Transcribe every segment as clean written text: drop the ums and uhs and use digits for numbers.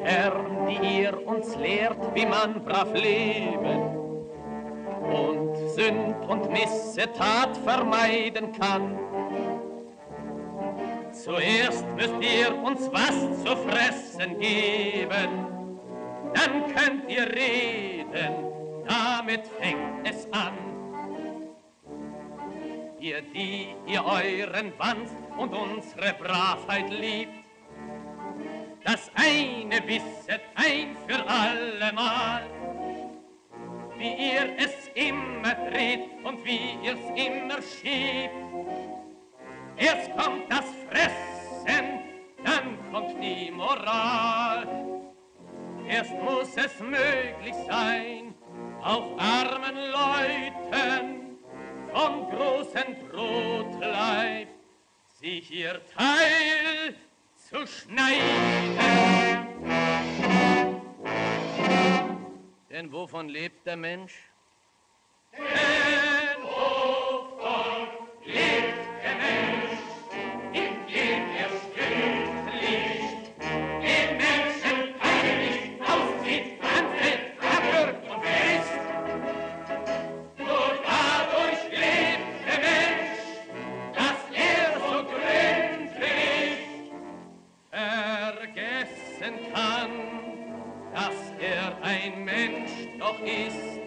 Herren, die ihr uns lehrt, wie man brav leben und Sünd und Missetat vermeiden kann. Zuerst müsst ihr uns was zu fressen geben, dann könnt ihr reden, damit fängt es an. Ihr, die ihr euren Wand und unsere Bravheit liebt, das eine wisset ein für allemal, wie ihr es immer dreht und wie ihr's immer schiebt. Erst kommt das Fressen, dann kommt die Moral. Erst muss es möglich sein, auch armen Leuten vom großen Brotleib sich ihr Teil zu schneiden. Denn wovon lebt der Mensch? Denn wovon lebt der Mensch, indem er still liegt, dem Menschen peinlich aussieht, anfällt, abwürgt und frisst. Nur dadurch lebt der Mensch, dass er so gründlich vergessen kann, dass er ein Mensch doch ist.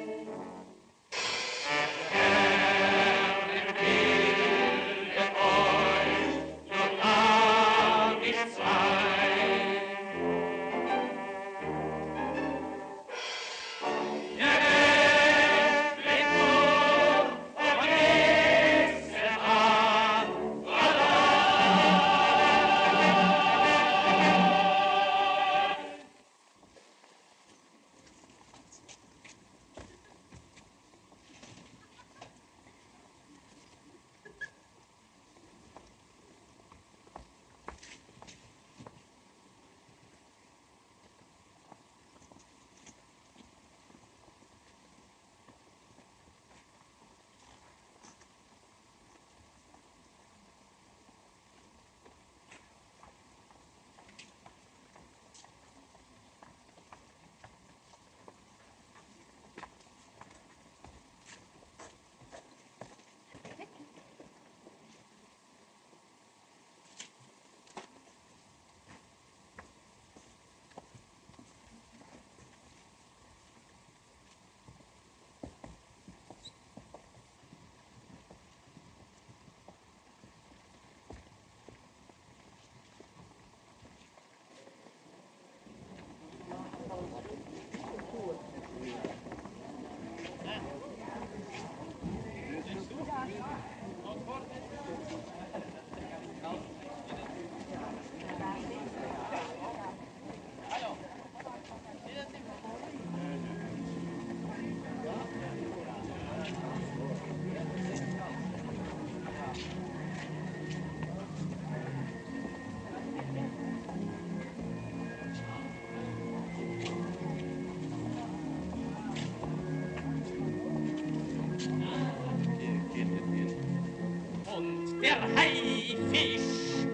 Der Haifisch,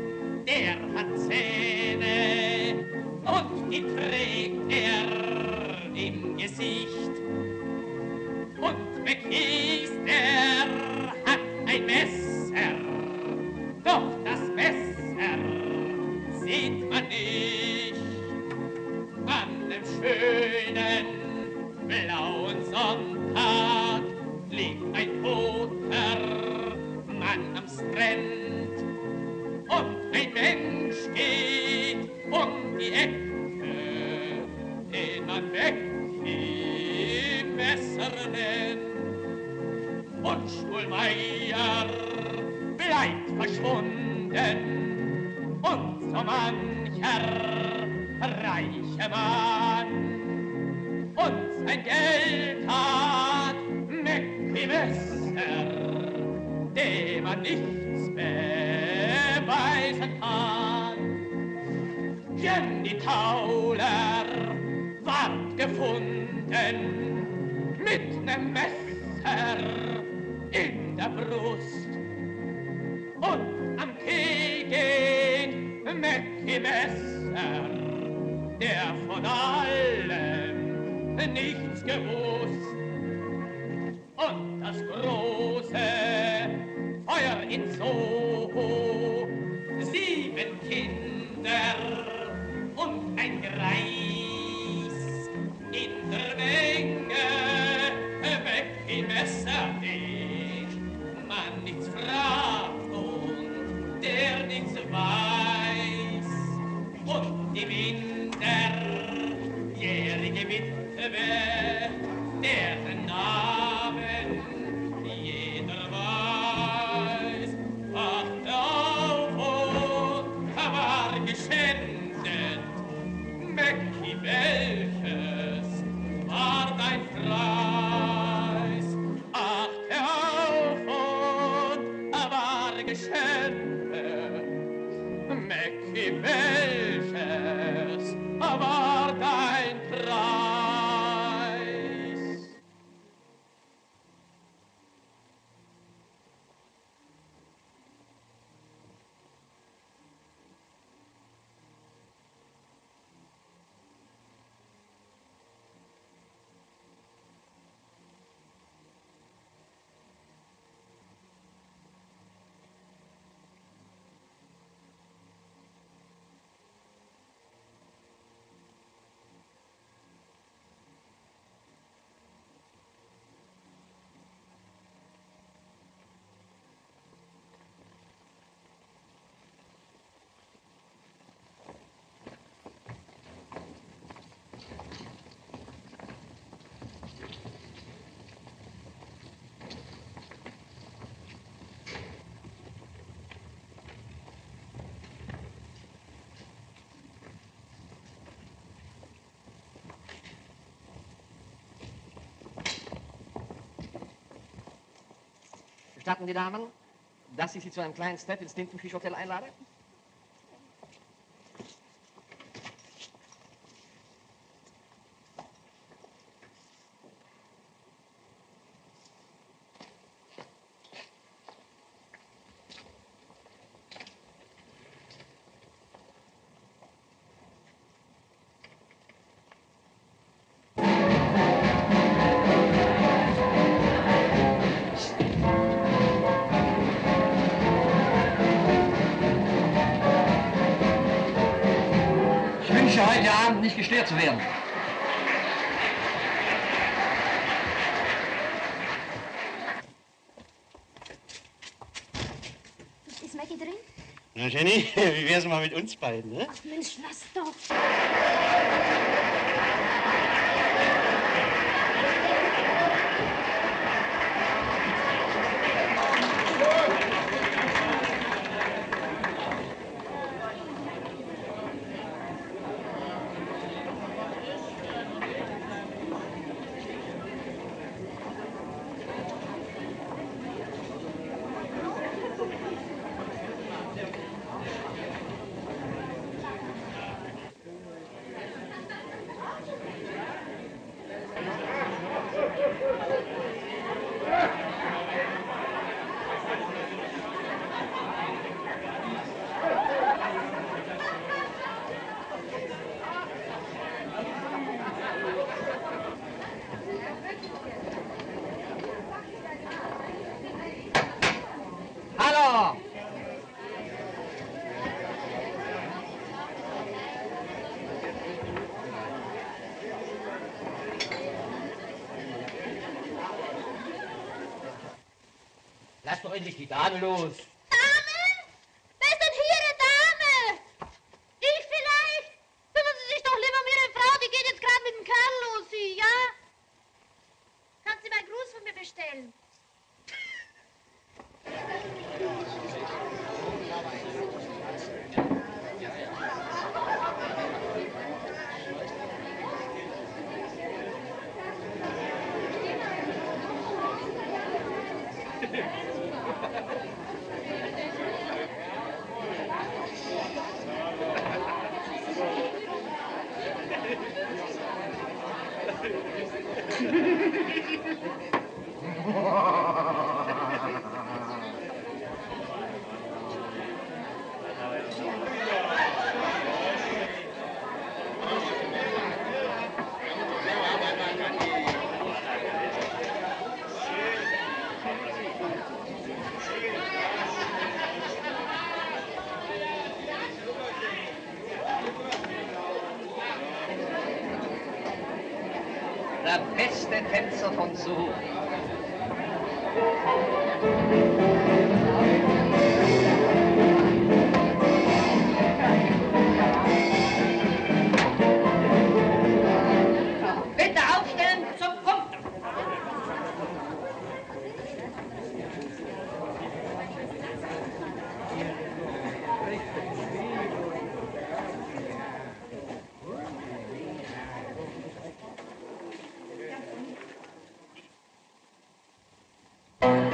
der hat Zähne und die trägt er im Gesicht. Und McKees, der hat ein Messer, doch das Messer sieht man nicht. An dem schönen blauen Sonntag liegt ein toter Mann am Strand und ein Mensch geht um die Ecke, den man Messer nennt. Und Stuhlmeier bleibt verschwunden und so mancher reiche Mann und sein Geld hat Messer, dem man nichts beweisen kann. Jenny Tauler ward gefunden mit nem Messer in der Brust. Und am Tee geht Mäcki Messer der von allem nichts gewusst. Und das große Feuer in Soho, 7 Kinder und ein Greis in der Menge, weg im Messerweg, man nichts fragt und der nichts weiß. Und die minderjährige Witwe, deren Namen jeder weiß, wachte auf und war geschändet. Mäcki, welches war dein Preis? Achte auf und war geschändet. Mäcki, welches war dein Preis? Gestatten die Damen, dass ich Sie zu einem kleinen Step ins Tintenfisch Hotel einlade? Heute Abend nicht gestört zu werden. Ist Maggie drin? Na Jenny, wie wär's mal mit uns beiden, ne? Ach Mensch, lass doch. Hallo! Lass doch endlich die Dame los. Dame? Wer ist denn hier eine Dame? Ich vielleicht? Kümmern Sie sich doch lieber um Ihre Frau, die geht jetzt gerade mit dem Kerl los, Sie, ja? Kannst du mir einen Gruß von mir bestellen? Der beste Tänzer von Suhl. Bitte aufstellen zum Punkt.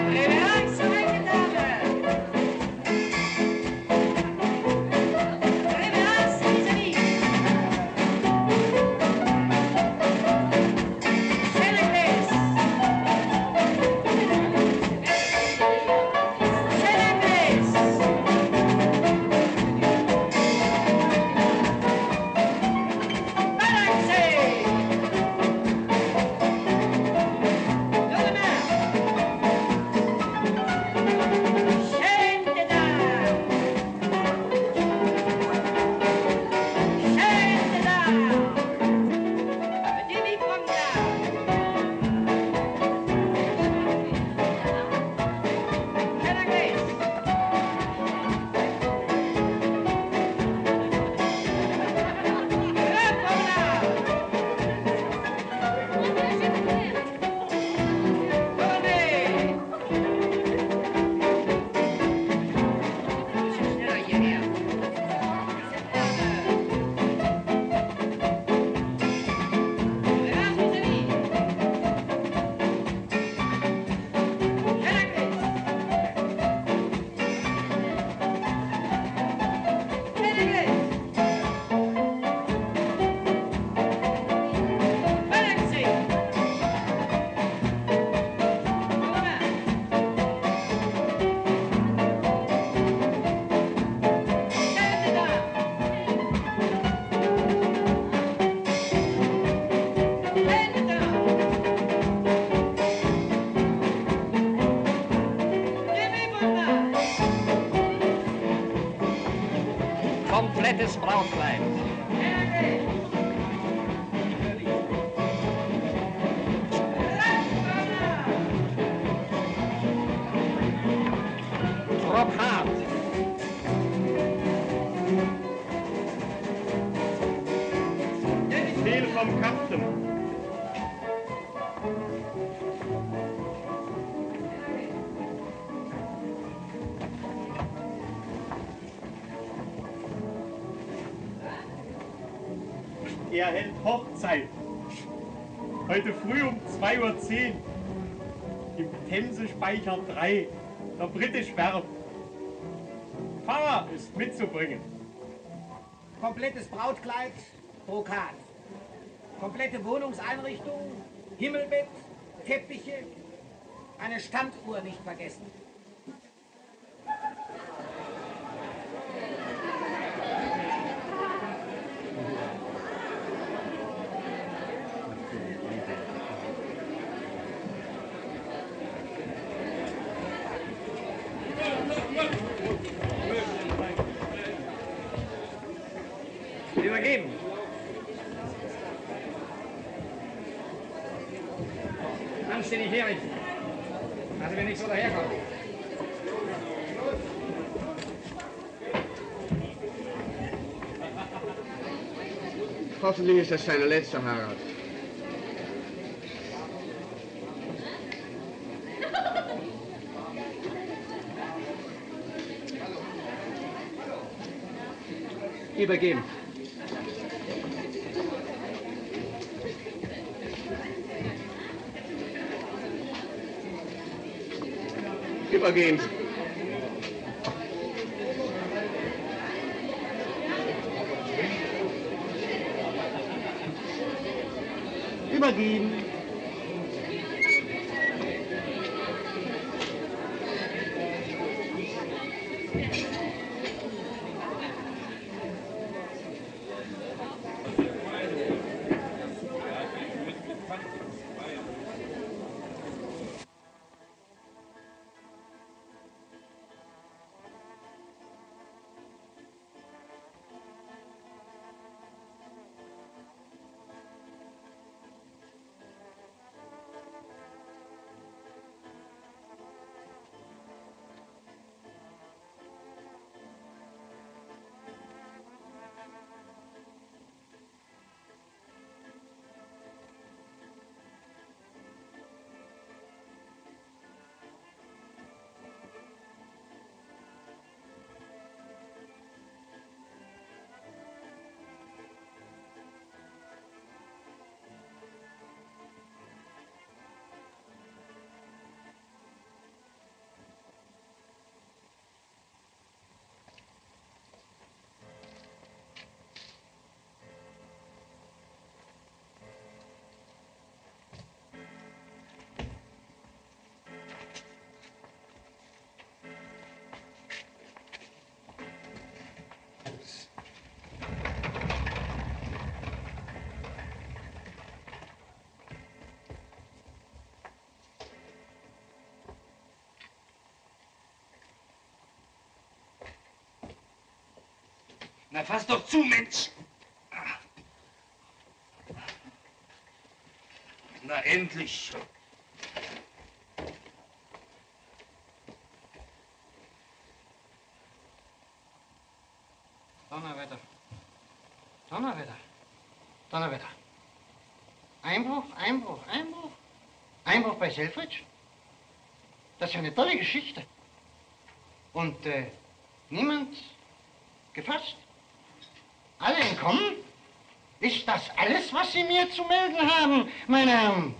Reverenz, meine Damen. Reverenz, vis-à-vis. Célébres. Célébres. Balancez. Le main. Chaîne des dames. Chaîne des dames. Demi-promenade. Chaîne anglaise. La promenade. Tournée. Schneller hierher. Reverenz vis-à-vis. Chaîne anglaise. Chaîne anglaise. Balancez. Le main. Chaîne des dames. Chaîne des dames. Demi-promenade. Komplettes Brautkleid. Chaîne anglaise. La promenade. Brockhart. Stil vom Kapten. Er hält Hochzeit. Heute früh um 2:10 Uhr. Im Themsespeicher 3, der Britisch Werft. Pfarrer ist mitzubringen. Komplettes Brautkleid, Brokat. Komplette Wohnungseinrichtung, Himmelbett, Teppiche, eine Standuhr nicht vergessen. Übergeben. Anständig herrichten. Also wenn ich so daherkomme. Hoffentlich ist das seine letzte Heirat. Übergeben. Übergeben. Übergeben. Na, fass doch zu, Mensch! Na, endlich! Donnerwetter. Donnerwetter. Donnerwetter. Einbruch, Einbruch, Einbruch. Einbruch bei Selfridge? Das ist ja eine tolle Geschichte. Und niemand gefasst? Alle entkommen? Ist das alles, was Sie mir zu melden haben, meine Herren?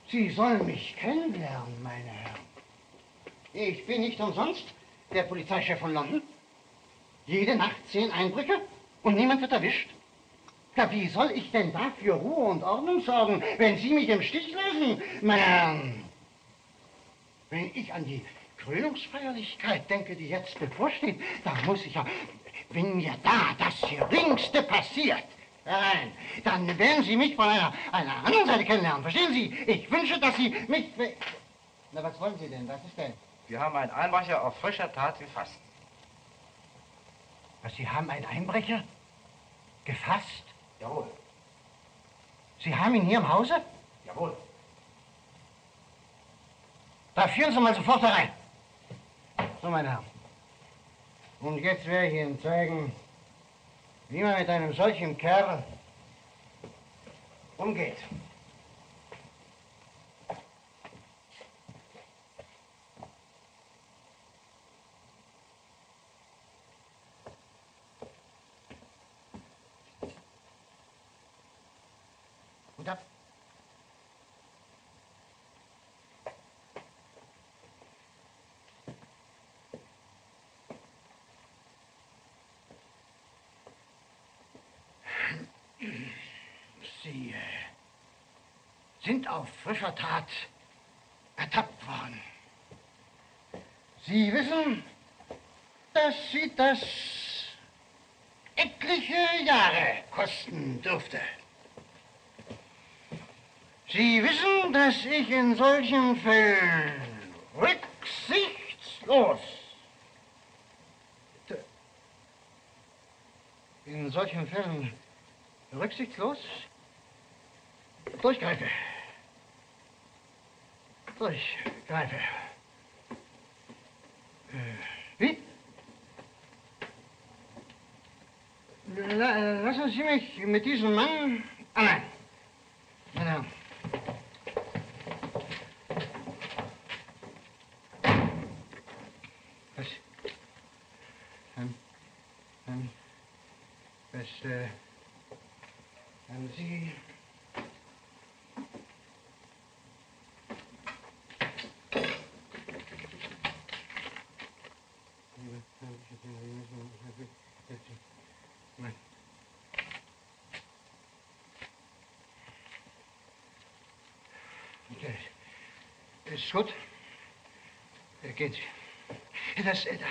Sie sollen mich kennenlernen, meine Herren. Ich bin nicht umsonst der Polizeichef von London. Jede Nacht 10 Einbrüche und niemand wird erwischt. Ja, wie soll ich denn da für Ruhe und Ordnung sorgen, wenn Sie mich im Stich lassen, meine Herren? Wenn ich an die Krönungsfeierlichkeit denke, die jetzt bevorsteht, da muss ich ja, wenn mir da das Geringste passiert, nein, dann werden Sie mich von einer anderen Seite kennenlernen, verstehen Sie? Ich wünsche, dass Sie mich... Na, was wollen Sie denn? Was ist denn? Wir haben einen Einbrecher auf frischer Tat gefasst. Was, Sie haben einen Einbrecher gefasst? Jawohl. Sie haben ihn hier im Hause? Jawohl. Da führen Sie mal sofort herein. So, meine Herren. Und jetzt werde ich Ihnen zeigen, wie man mit einem solchen Kerl umgeht. Und ab. Sie sind auf frischer Tat ertappt worden. Sie wissen, dass Sie das etliche Jahre kosten dürfte. Sie wissen, dass ich in solchen Fällen rücksichtslos durchgreife. Wie? Lassen Sie mich mit diesem Mann allein. Meine Herren. Haben Sie... Nein. Okay. Ist gut. Gehen Sie. Das Hände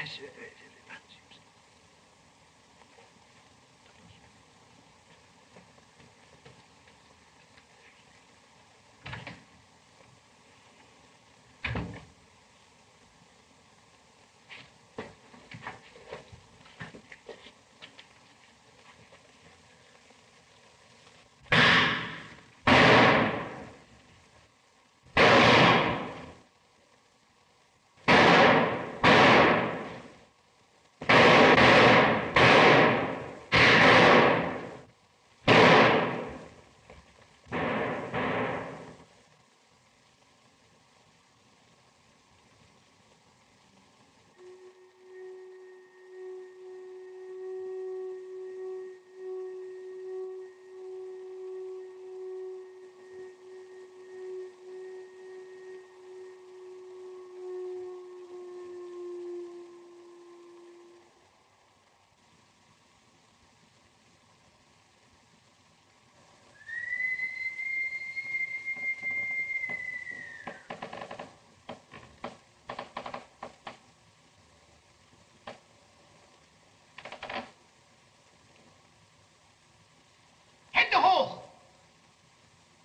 hoch,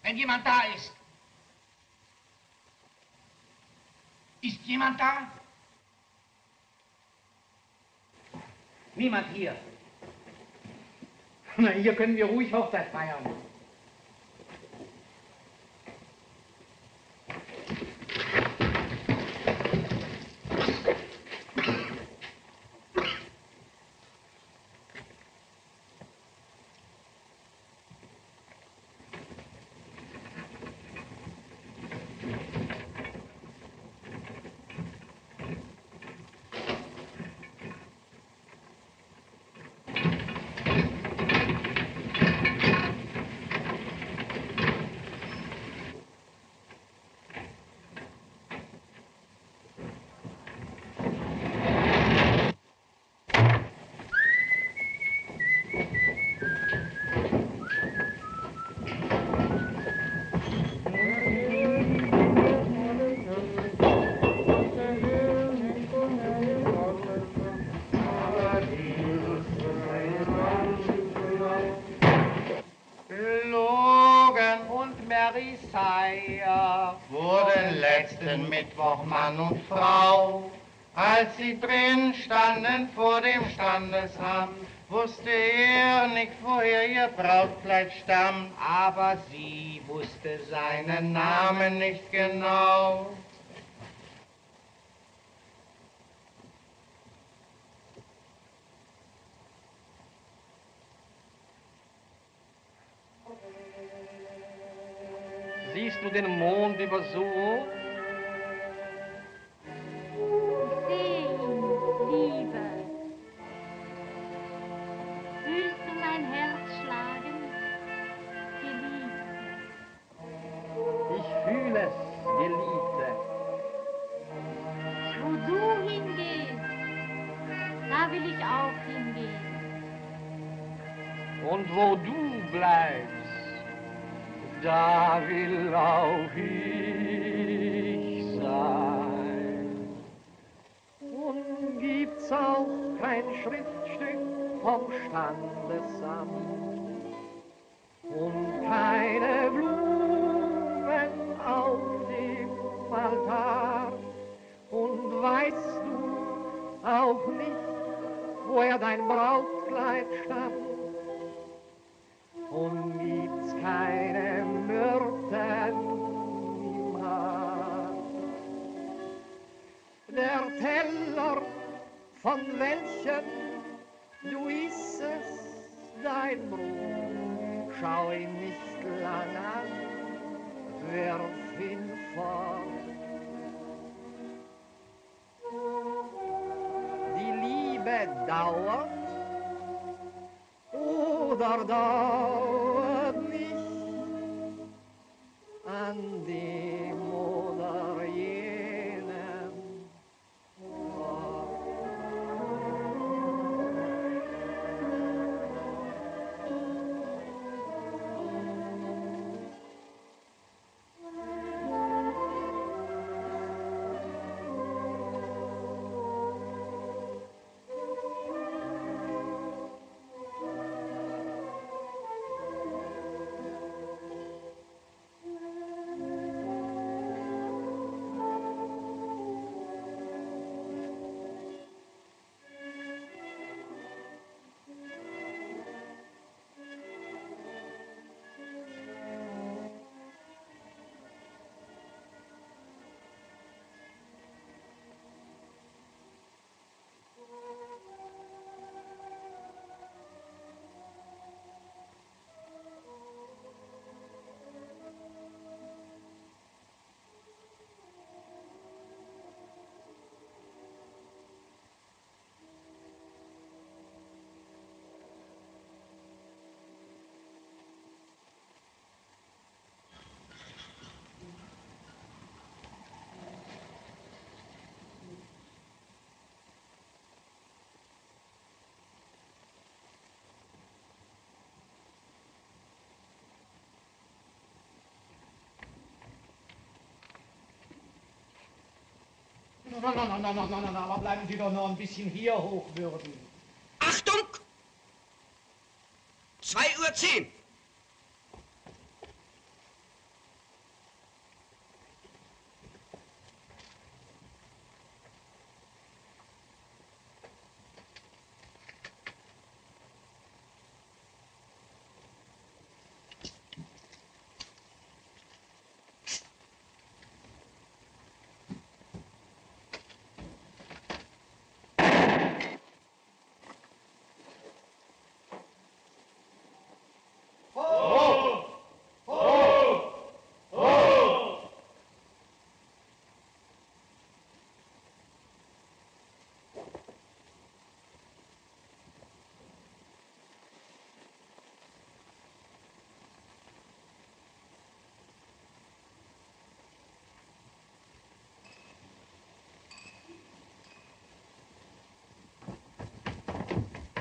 wenn jemand da ist. Ist jemand da? Niemand hier. Na, hier können wir ruhig Hochzeit feiern. Wurden letzten Mittwoch Mann und Frau. Als sie drin standen vor dem Standesamt, wusste er nicht, woher ihr Brautkleid stammt. Aber sie wusste seinen Namen nicht genau. Siehst du den Mond über Suo? Ich sehe ihn, Liebe. Fühlst du mein Herz schlagen, Geliebte? Ich fühle es, Geliebte. Wo du hingehst, da will ich auch hingehen. Und wo du bleibst, da will auch ich sein. Und gibt's auch kein Schriftstück vom Standesamt und keine Blumen auf dem Altar. Und weißt du auch nicht, woher dein Brautkleid stammt? Und gibt's keine Myrten im Haar. Der Teller, von welchem du issest dein Brot, schau ihn nicht lang an, wirf ihn fort. Die Liebe dauert oder dauert nicht an dem oder jenem Ort. Na, aber bleiben Sie doch noch ein bisschen hier, Hochwürden. Achtung! 2:10 Uhr.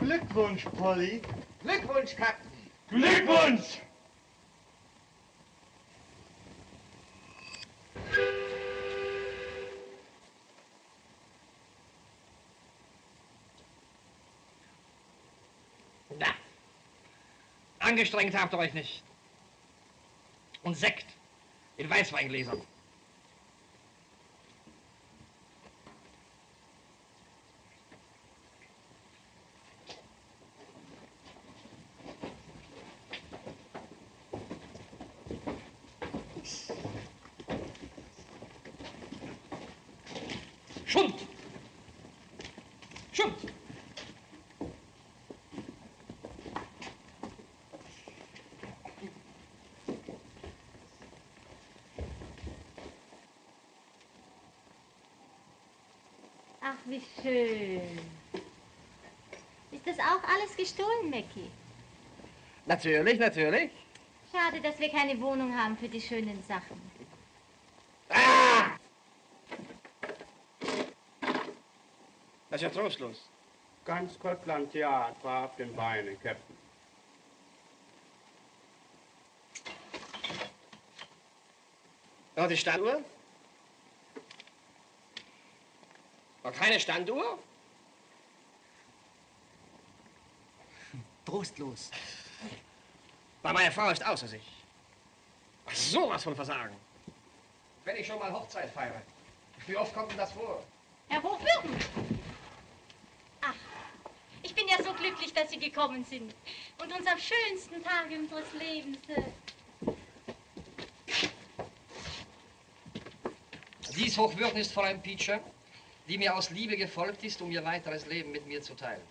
Glückwunsch, Polly. Glückwunsch, Captain. Glückwunsch! Na, angestrengt habt ihr euch nicht. Und Sekt in Weißweingläsern. Schund! Schund! Ach, wie schön. Ist das auch alles gestohlen, Mackie? Natürlich, natürlich. Schade, dass wir keine Wohnung haben für die schönen Sachen. Das ist ja trostlos. Ganz Schottland Theater auf den Beinen, Captain. Noch die Standuhr? Noch keine Standuhr? Trostlos. Bei meiner Frau ist außer sich. Ach, sowas von Versagen. Wenn ich schon mal Hochzeit feiere, wie oft kommt denn das vor? Herr Hochwürden! Ach, ich bin ja so glücklich, dass Sie gekommen sind. Und uns am schönsten Tag unseres Lebens. Dies Hochwürden ist Fräulein Pietscher, die mir aus Liebe gefolgt ist, um ihr weiteres Leben mit mir zu teilen.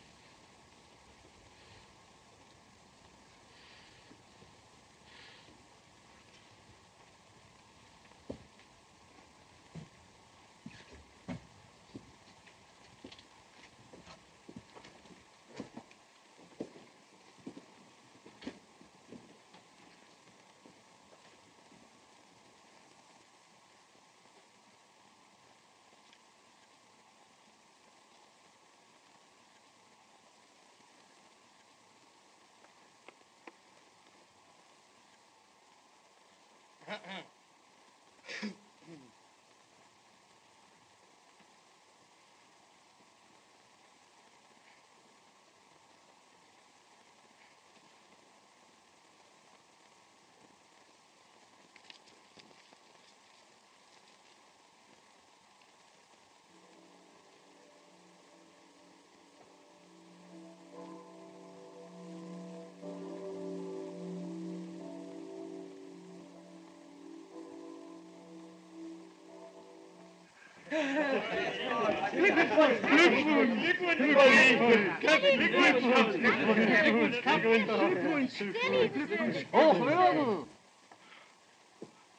Hochwürden!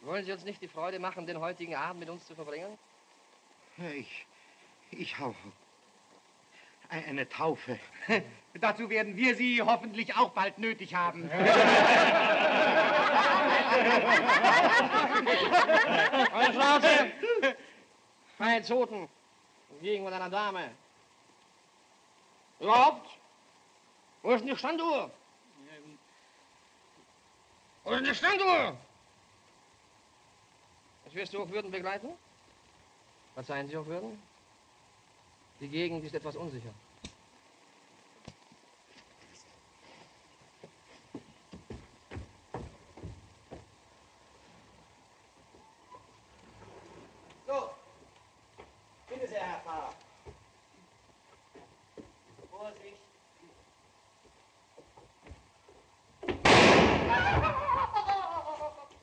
Wollen Sie uns nicht die Freude machen, den heutigen Abend mit uns zu verbringen? Ich hoffe. Eine Taufe. Dazu werden wir Sie hoffentlich auch bald nötig haben. Meine Schnauze! Keine Zoten gegen einer Dame. Überhaupt? Wo ist denn die Standuhr? Wo ist denn die Standuhr? Was wirst du Hochwürden begleiten? Verzeihen Sie, Hochwürden? Die Gegend ist etwas unsicher. So, bitte sehr, Herr Pfarrer. Vorsicht.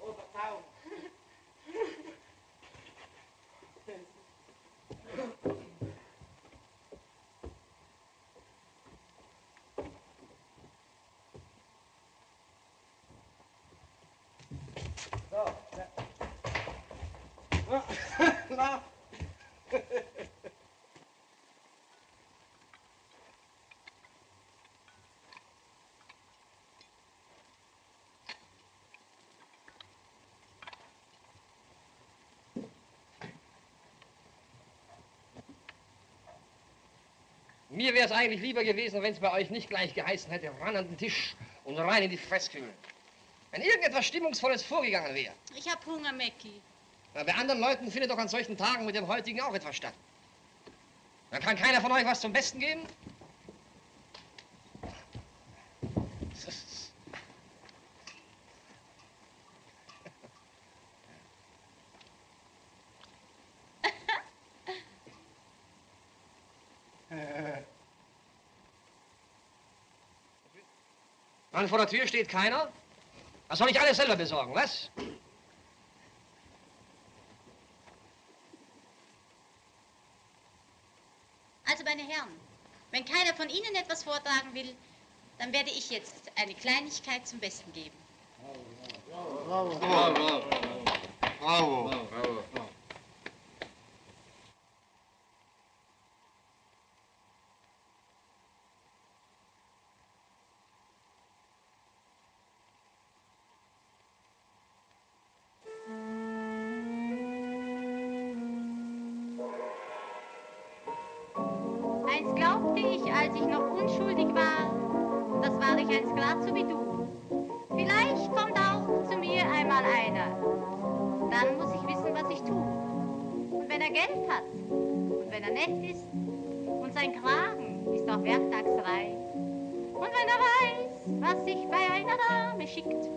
Oh, Verzeihung. Na? Mir wäre es eigentlich lieber gewesen, wenn es bei euch nicht gleich geheißen hätte, ran an den Tisch und rein in die Festkühl. Wenn irgendetwas Stimmungsvolles vorgegangen wäre. Ich hab Hunger, Mäcki. Na, bei anderen Leuten findet doch an solchen Tagen mit dem heutigen auch etwas statt. Dann kann keiner von euch was zum Besten geben? Und vor der Tür steht keiner? Das soll ich alles selber besorgen, was? Also, meine Herren, wenn keiner von Ihnen etwas vortragen will, dann werde ich jetzt eine Kleinigkeit zum Besten geben. Bravo. Bravo. Bravo. Bravo. Eins glaubte ich, als ich noch unschuldig war, das war ich einst grad so wie du. Vielleicht kommt auch zu mir einmal einer, dann muss ich wissen, was ich tue. Und wenn er Geld hat, und wenn er nett ist, und sein Kragen ist auch werktagsreich, und wenn er weiß, was sich bei einer Dame schickt,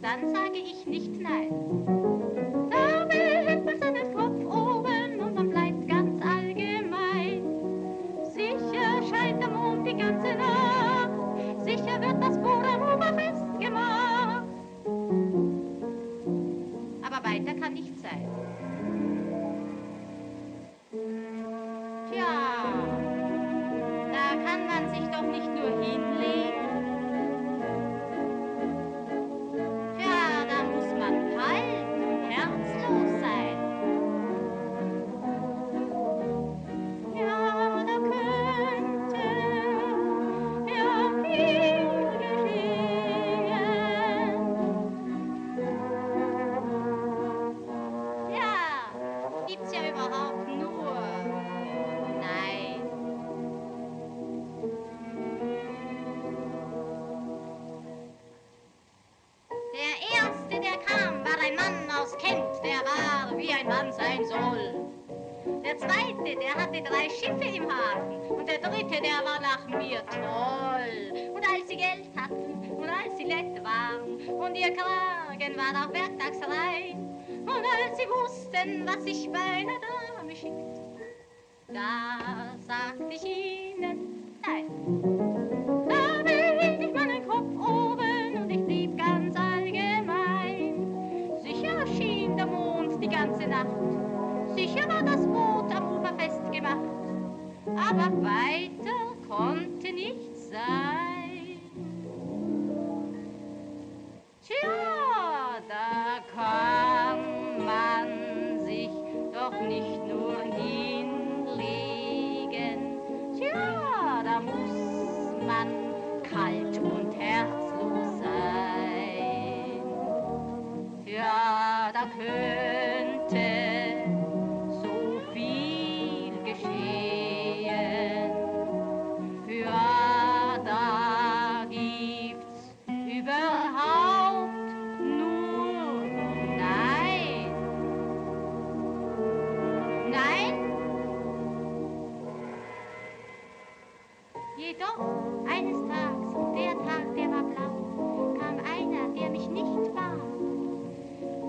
dann sage ich nicht nein. Da behält man seinen Kopf oben und man bleibt ganz allgemein. Sicher scheint der Mond die ganze Nacht, sicher wird das Boot am Ufer festgemacht. Aber weiter kann nicht sein. Tja, da kann man sich doch nicht nur hinlegen. Tja, da muss man kalt und herzlos sein. Ja, da könnte ja viel geschehen. Ja, gibt's ja überhaupt nur Nein. Der Erste, der kam, war ein Mann aus Kent, der war, wie ein Mann sein soll. Der Zweite, der hatte 3 Schiffe im Hafen, und der Dritte, der war nach mir toll. Und als sie Geld hatten, und als sie nett waren, und ihr Kragen war auch werktagsrein, und als sie wussten, was sich bei einer Dame schickt, da sagte ich ihnen nein. Da behielt ich meinen Kopf oben und ich blieb ganz allgemein. Sicher schien der Mond die ganze Nacht, sicher war das Boot am Ufer festgemacht, aber weiter konnte nichts sein. Tja, da kann man sich doch nicht nur hinlegen. Tja, da muss man kalt und herzlos sein. Ja, da könnte so viel geschehen. Ja, da gibt's überhaupt nur Nein. Nein? Jedoch eines Tages, und der Tag, der war blau, kam einer, der mich nicht war.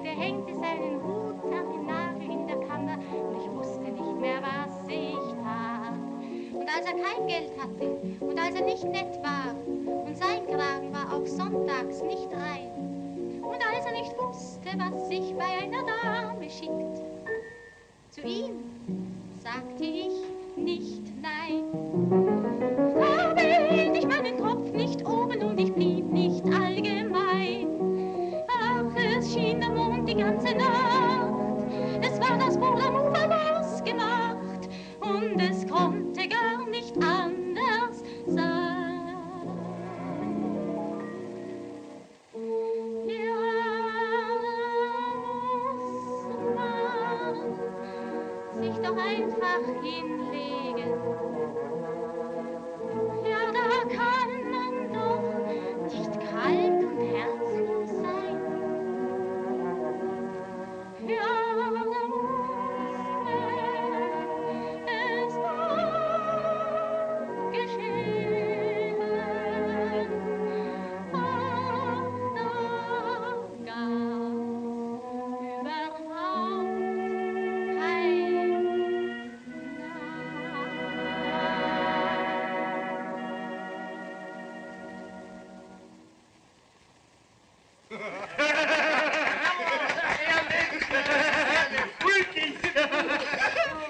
Der hängte seinen Hut an den Nagel in der Kammer und ich wusste nicht mehr, was ich tat. Und als er kein Geld hatte und als er nicht nett war und sein Kragen war auch sonntags nicht rein und als er nicht wusste, was sich bei einer Dame schickt, zu ihm sagte ich nicht nein. Da behielt ich meinen Kopf nicht oben und ich blieb nicht allgemein. Ach, es schien der Mond die ganze Nacht, es war das Boot am Ufer losgemacht und es konnte gar nicht anders sein. Ja, muss man sich doch einfach noch hinlegen. Ja, da kann man doch nicht kalt und herzlos sein. Ja, da muss es doch geschehen. Und doch gab's überhaupt kein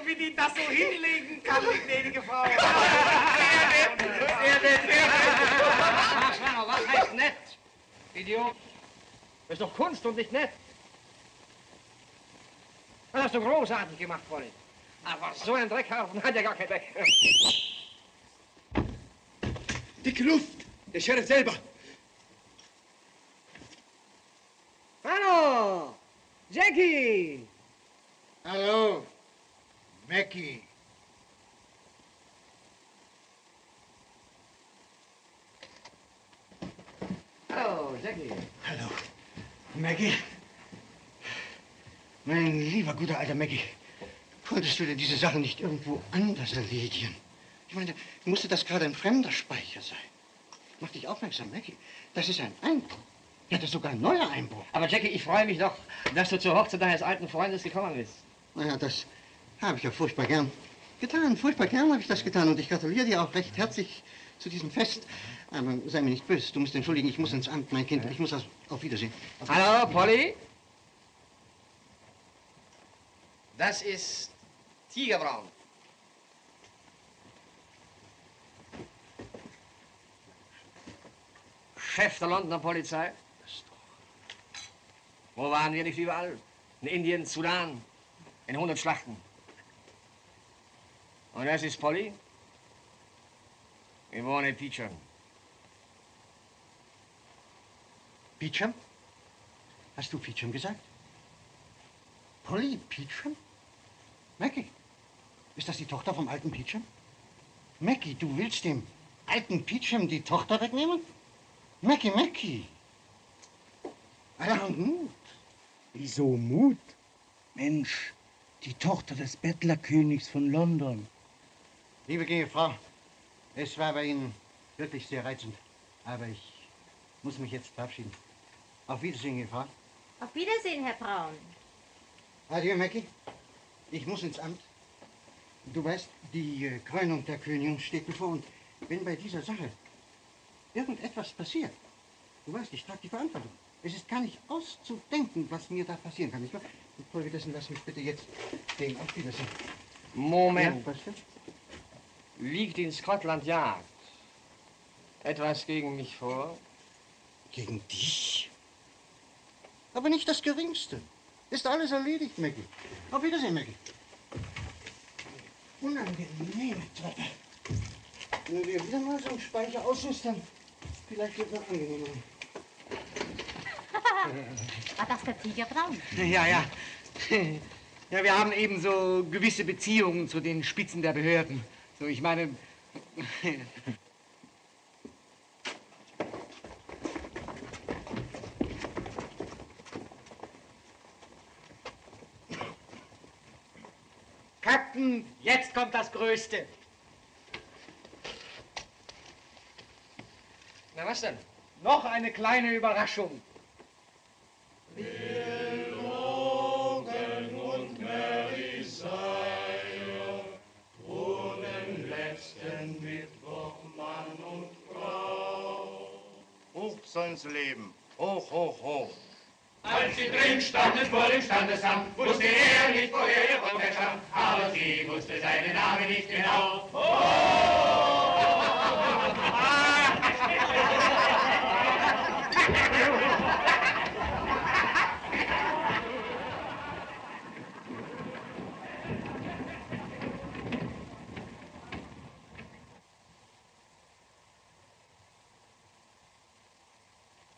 Wie die das so hinlegen kann, die gnädige Frau. Was heißt nett? Idiot. Das ist doch Kunst und nicht nett. Das hast du großartig gemacht, Polly. Aber so ein Dreckhaufen hat ja gar kein Weg. Dicke Luft! Der Sheriff selber! Hallo! Jackie! Hallo, Mackie. Hallo, Jackie. Hallo, Maggie. Mein lieber, guter alter Maggie, konntest du denn diese Sache nicht irgendwo anders erledigen? Ich meine, musste das gerade ein fremder Speicher sein? Mach dich aufmerksam, Maggie. Das ist ein Einbruch. Ja, das ist sogar ein neuer Einbruch. Aber Jackie, ich freue mich doch, dass du zur Hochzeit deines alten Freundes gekommen bist. Naja, das habe ich ja furchtbar gern getan. Furchtbar gern habe ich das getan. Und ich gratuliere dir auch recht herzlich zu diesem Fest. Aber sei mir nicht böse. Du musst entschuldigen, ich muss ins Amt, mein Kind. Ich muss auf Wiedersehen. Hallo, Polly. Das ist Tigerbraun. Chef der Londoner Polizei. Wo waren wir nicht überall? In Indien, Sudan, in 100 Schlachten. Und das ist Polly. Yvonne Peacham. Peacham? Hast du Peacham gesagt? Polly Peacham? Maggie, ist das die Tochter vom alten Peacham? Maggie, du willst dem alten Peacham die Tochter wegnehmen? Maggie. Allerhand Mut. Wieso Mut? Mensch, die Tochter des Bettlerkönigs von London. Liebe gnädige Frau, es war bei Ihnen wirklich sehr reizend. Aber ich muss mich jetzt verabschieden. Auf Wiedersehen, gnädige Frau. Auf Wiedersehen, Herr Braun. Adieu, Maggie. Ich muss ins Amt. Du weißt, die Krönung der Königin steht bevor. Und wenn bei dieser Sache irgendetwas passiert, du weißt, ich trage die Verantwortung. Es ist gar nicht auszudenken, was mir da passieren kann. Nicht wahr? Infolgedessen lass mich bitte jetzt gehen. Auf Wiedersehen. Moment. Ja, was denn? Liegt in Scotland Yard etwas gegen mich vor? Gegen dich? Aber nicht das Geringste. Ist alles erledigt, Maggie. Auf Wiedersehen, Maggie. Unangenehme Treppe. Wenn wir wieder mal so einen Speicher ausrüsten, vielleicht wird es noch angenehmer. War das der Tigerbraun? Ja. Ja, wir haben eben so gewisse Beziehungen zu den Spitzen der Behörden. So, ich meine... Captain, jetzt kommt das Größte. Na, was denn? Noch eine kleine Überraschung. Und Mary Sire, wo den letzten Mittwoch Mann und Frau. Hoch sollen's leben, hoch, hoch, hoch. Als sie drin standen vor dem Standesamt, wusste er nicht, woher ihr Volk stammt, aber sie wusste seinen Namen nicht genau.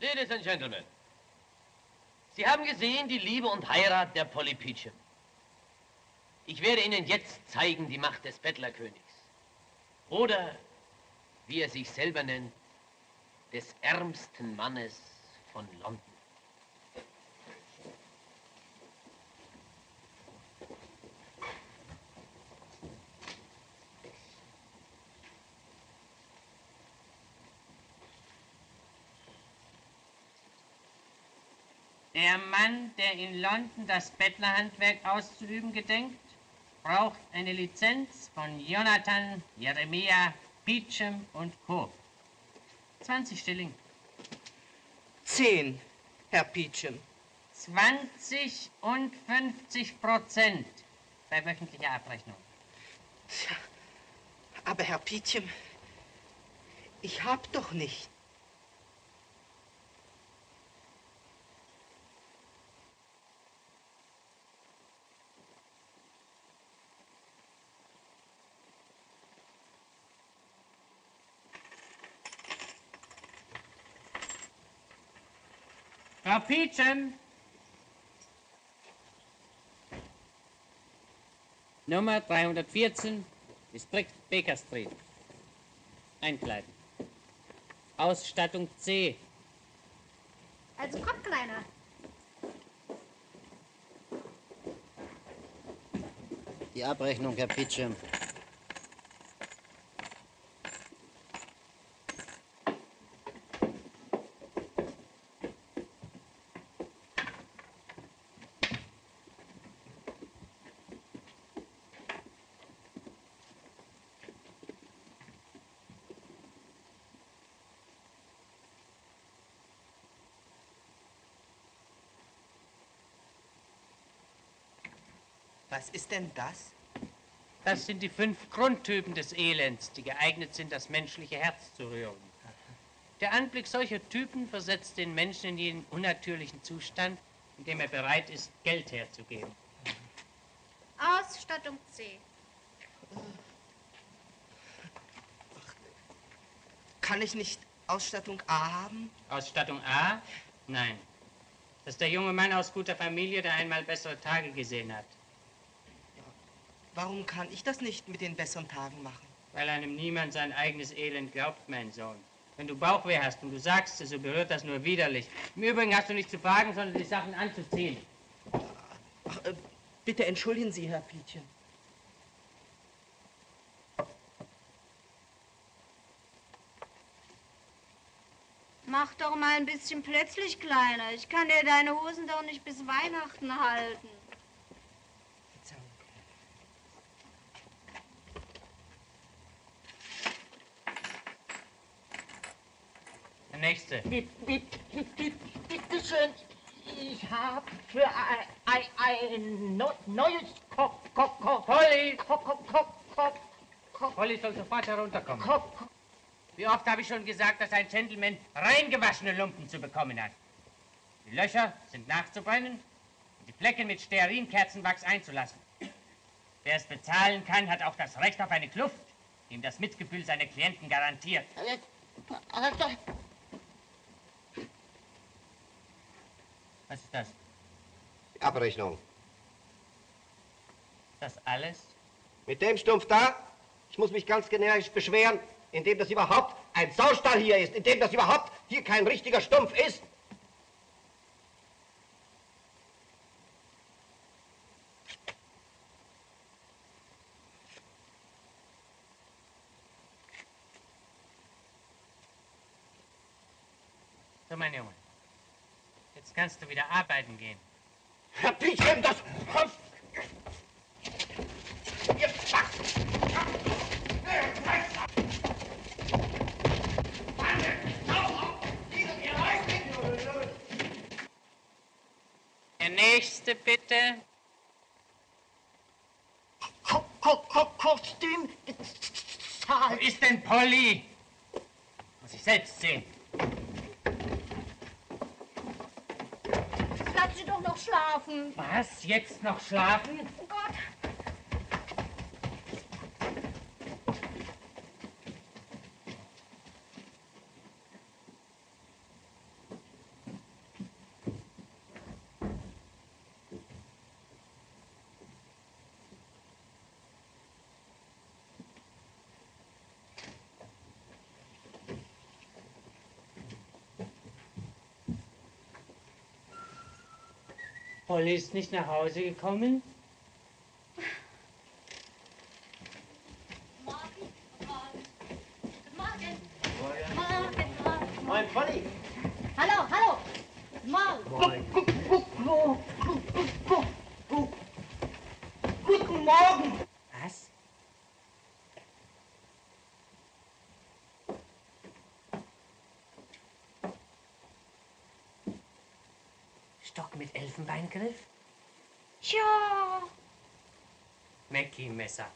Ladies and Gentlemen, Sie haben gesehen die Liebe und Heirat der Polly Peacham. Ich werde Ihnen jetzt zeigen die Macht des Bettlerkönigs. Oder, wie er sich selber nennt, des ärmsten Mannes von London. Der Mann, der in London das Bettlerhandwerk auszuüben gedenkt, braucht eine Lizenz von Jonathan, Jeremia, Beecham und Co. 20 Schilling. 10, Herr Beecham. 20 und 50% bei wöchentlicher Abrechnung. Tja, aber Herr Beecham, ich hab doch nicht. Frau Beecham! Nummer 314, Distrikt Baker Street. Einkleiden. Ausstattung C. Also komm, Kleiner. Die Abrechnung, Herr Beecham. Was ist denn das? Das sind die 5 Grundtypen des Elends, die geeignet sind, das menschliche Herz zu rühren. Der Anblick solcher Typen versetzt den Menschen in jenen unnatürlichen Zustand, in dem er bereit ist, Geld herzugeben. Ausstattung C. Kann ich nicht Ausstattung A haben? Ausstattung A? Nein. Das ist der junge Mann aus guter Familie, der einmal bessere Tage gesehen hat. Warum kann ich das nicht mit den besseren Tagen machen? Weil einem niemand sein eigenes Elend glaubt, mein Sohn. Wenn du Bauchweh hast und du sagst es, so berührt das nur widerlich. Im Übrigen hast du nicht zu fragen, sondern die Sachen anzuziehen. Ach, bitte entschuldigen Sie, Herr Beecham. Mach doch mal ein bisschen plötzlich, Kleiner. Ich kann dir deine Hosen doch nicht bis Weihnachten halten. Der Nächste. Bitte schön, ich habe für ein neues Polly! Polly soll sofort herunterkommen. Wie oft habe ich schon gesagt, dass ein Gentleman reingewaschene Lumpen zu bekommen hat? Die Löcher sind nachzubrennen und die Flecken mit Stearinkerzenwachs einzulassen. Wer es bezahlen kann, hat auch das Recht auf eine Kluft, die ihm das Mitgefühl seiner Klienten garantiert. Was ist das? Die Abrechnung. Ist das alles? Mit dem Stumpf da, ich muss mich ganz generisch beschweren, indem das überhaupt ein Saustall hier ist, indem das überhaupt hier kein richtiger Stumpf ist. So, mein Junge. Jetzt kannst du wieder arbeiten gehen. Herr Beecham, das... Der Nächste, bitte. Kostüm Wo ist denn Polly? Muss ich selbst sehen. Lass sie doch noch schlafen. Was? Jetzt noch schlafen? Oh Gott. Polly ist nicht nach Hause gekommen? Moin, Polly. Hallo, hallo. Morgen. Guten Morgen. Was? Stock mit Elfenbeingriff? Ja. Mackie-Messer.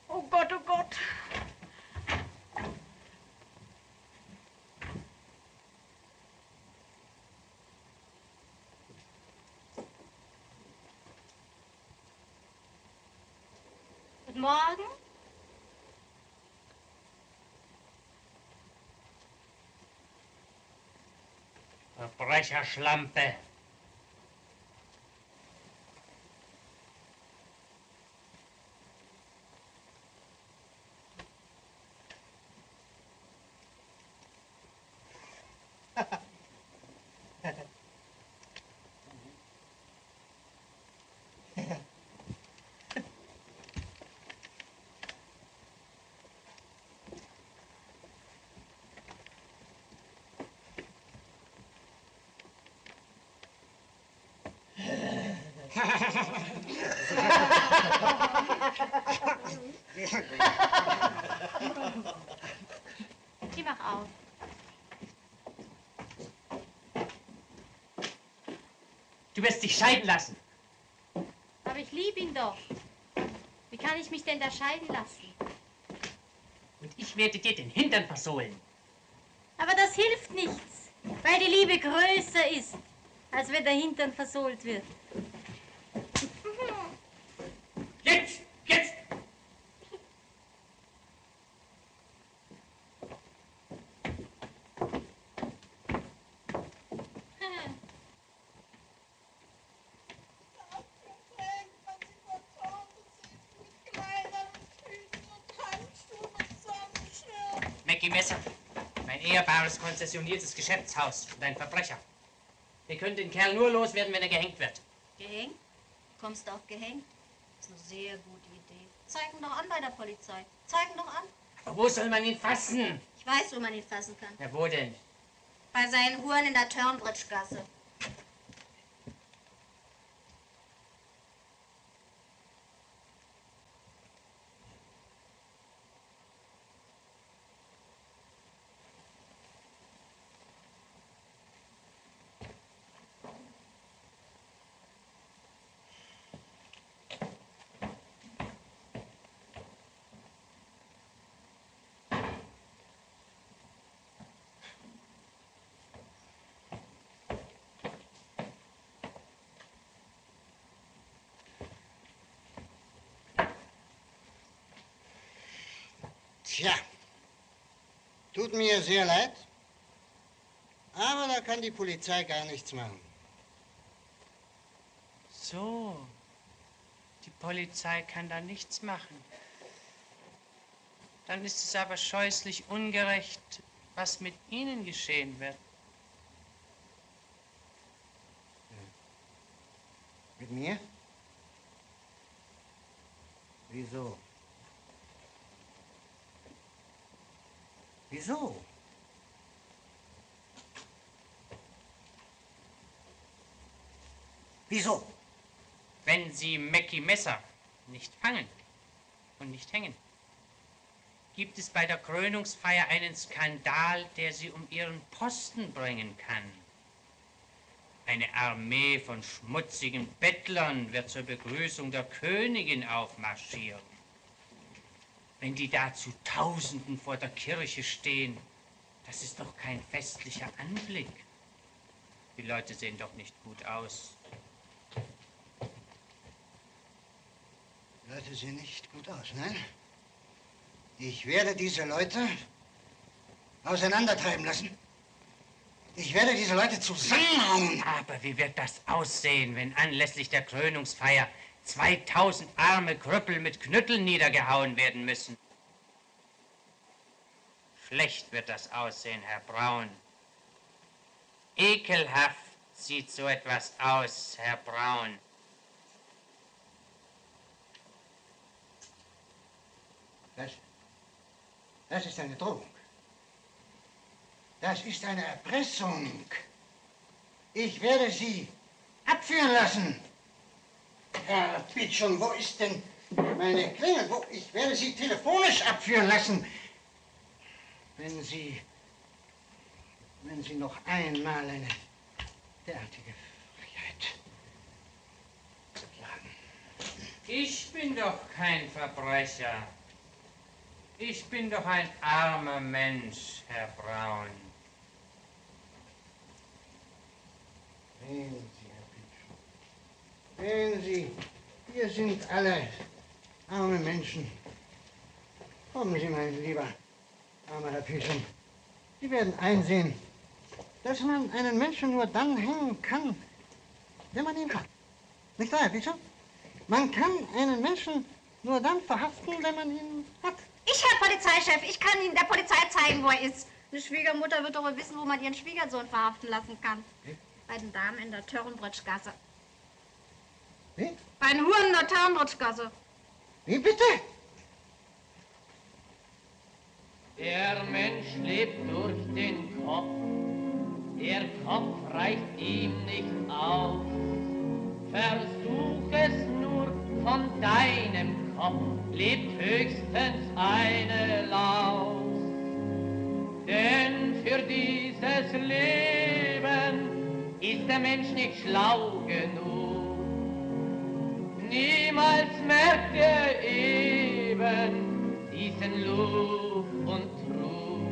Oh Gott, oh Gott. Guten Morgen. Verbrecherschlampe. Geh, mach auf. Du wirst dich scheiden lassen. Aber ich liebe ihn doch. Wie kann ich mich denn da scheiden lassen? Und ich werde dir den Hintern versohlen. Aber das hilft nichts, weil die Liebe größer ist, als wenn der Hintern versohlt wird. Jetzt! Jetzt! Mackie-Messer. Mein ehrbares, konzessioniertes Geschäftshaus und ein Verbrecher. Wir können den Kerl nur loswerden, wenn er gehängt wird. Gehängt? Kommst du auf gehängt? Das ist eine sehr gute Idee. Zeig ihn doch an bei der Polizei. Zeig ihn doch an. Aber wo soll man ihn fassen? Ich weiß, wo man ihn fassen kann. Ja, wo denn? Bei seinen Huren in der Turnbridge-Gasse. Tja, tut mir sehr leid, aber da kann die Polizei gar nichts machen. So. Die Polizei kann da nichts machen. Dann ist es aber scheußlich ungerecht, was mit Ihnen geschehen wird. Mit mir? Wieso? Wieso? Wieso? Wenn Sie Mackie-Messer nicht fangen und nicht hängen, gibt es bei der Krönungsfeier einen Skandal, der Sie um Ihren Posten bringen kann. Eine Armee von schmutzigen Bettlern wird zur Begrüßung der Königin aufmarschieren. Wenn die da zu Tausenden vor der Kirche stehen, das ist doch kein festlicher Anblick. Die Leute sehen doch nicht gut aus. Die Leute sehen nicht gut aus, nein? Ich werde diese Leute auseinandertreiben lassen. Ich werde diese Leute zusammenhauen. Aber wie wird das aussehen, wenn anlässlich der Krönungsfeier 2000 arme Krüppel mit Knütteln niedergehauen werden müssen? Schlecht wird das aussehen, Herr Braun. Ekelhaft sieht so etwas aus, Herr Braun? Das ist eine Drohung. Das ist eine Erpressung. Ich werde Sie abführen lassen. Herr Pitschum, wo ist denn meine Klingel? Ich werde Sie telefonisch abführen lassen. Wenn Sie noch einmal eine derartige Frechheit beklagen. Ich bin doch kein Verbrecher. Ich bin doch ein armer Mensch, Herr Braun. Sehen Sie, Herr Pitschum. Sehen Sie, wir sind alle arme Menschen. Kommen Sie, mein lieber armer Herr Pitschum. Sie werden einsehen, dass man einen Menschen nur dann hängen kann, wenn man ihn hat. Nicht wahr, Herr Pitschum? Man kann einen Menschen nur dann verhaften, wenn man ihn hat. Ich, Herr Polizeichef, ich kann Ihnen der Polizei zeigen, wo er ist. Die Schwiegermutter wird doch wohl wissen, wo man ihren Schwiegersohn verhaften lassen kann. Bei den Damen in der Törnbritschgasse. Wie? Bei den Huren in der Törnbritschgasse. Wie bitte? Der Mensch lebt durch den Kopf. Der Kopf reicht ihm nicht aus. Versuch es nur von deinem Kopf, lebt höchstens eine Laus. Denn für dieses Leben ist der Mensch nicht schlau genug. Niemals merkt er eben diesen Lug und Trug.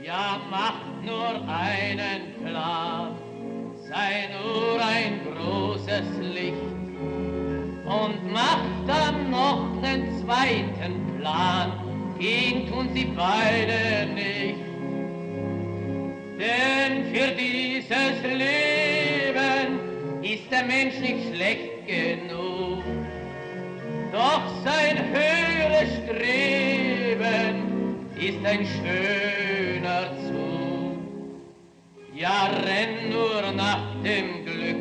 Ja, macht nur einen Plan, sei nur ein großes Licht und macht dann noch einen zweiten Plan, den tun sie beide nicht. Denn für dieses Leben ist der Mensch nicht schlecht genug, doch sein höheres Streben ist ein schöner Zug. Ja, renn nur nach dem Glück,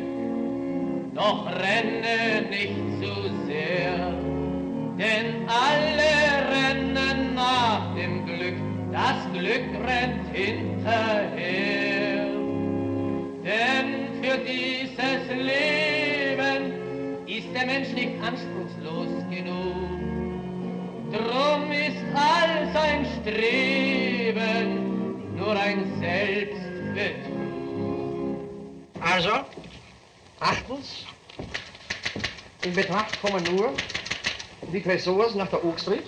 doch renne nicht zu sehr, denn alle rennen nach dem Glück, das Glück rennt hinterher. Denn für dieses Leben ist der Mensch nicht anspruchslos genug, drum ist all sein Streben nur ein Selbstbetrug. Also, achtens, in Betracht kommen nur die Tresors nach der Oak Street.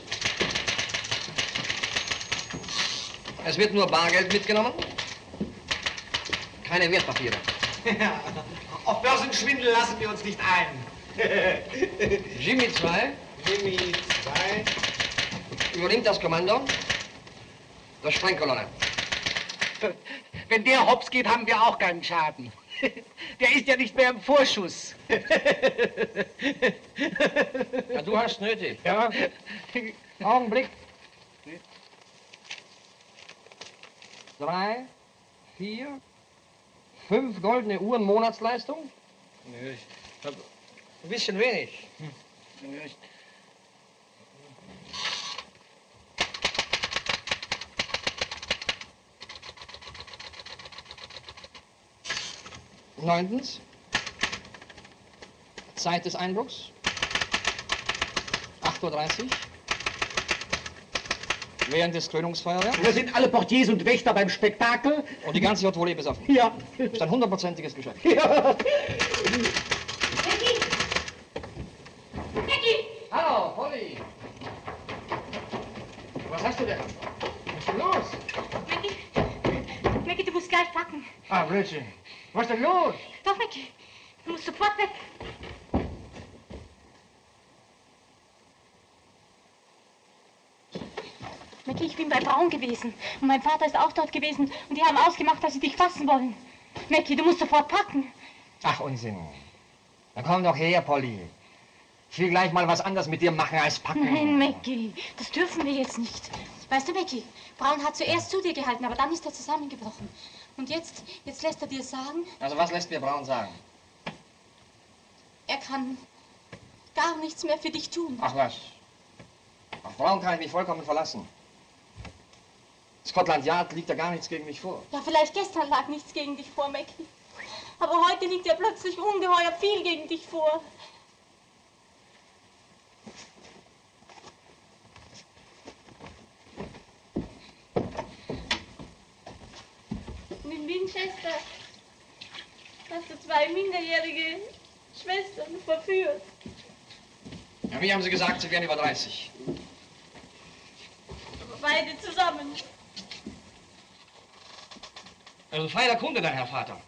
Es wird nur Bargeld mitgenommen, keine Wertpapiere. Ja, auf Börsenschwindel lassen wir uns nicht ein. Jimmy 2. Jimmy 2. Übernimmt das Kommando der Sprengkolonne. Wenn der hops geht, haben wir auch keinen Schaden. Der ist ja nicht mehr im Vorschuss. Ja, du hast nötig. Ja. Augenblick. 3, 4, 5 goldene Uhren Monatsleistung? Nee, ein bisschen wenig. Neuntens, Zeit des Einbruchs, 8:30 Uhr, während des Krönungsfeuerwerks. Wir sind alle Portiers und Wächter beim Spektakel. Und die ganze Haute Volée besoffen. Ja. Ist ein 100%iges Geschäft. Ja. Nicky! Hallo, Polly. Was hast du denn? Was ist denn los? Nicky, du musst gleich packen. Ah, Blödsinn. Was ist denn los? Doch, Nicky, du musst sofort weg. Nicky, ich bin bei Braun gewesen. Und mein Vater ist auch dort gewesen. Und die haben ausgemacht, dass sie dich fassen wollen. Nicky, du musst sofort packen. Ach, Unsinn. Na komm doch her, Polly. Ich will gleich mal was anderes mit dir machen als packen. Nein, Nicky, das dürfen wir jetzt nicht. Weißt du, Nicky, Braun hat zuerst zu dir gehalten, aber dann ist er zusammengebrochen. Und jetzt lässt er dir sagen? Also was lässt mir Braun sagen? Er kann gar nichts mehr für dich tun. Ach was. Auf Braun kann ich mich vollkommen verlassen. Scotland Yard liegt ja gar nichts gegen mich vor. Ja, vielleicht gestern lag nichts gegen dich vor, Mackie. Aber heute liegt ja plötzlich ungeheuer viel gegen dich vor. Und in Winchester hast du 2 minderjährige Schwestern verführt. Ja, mir haben sie gesagt, sie wären über 30. Beide zusammen. Also freier Kunde, dein Herr Vater.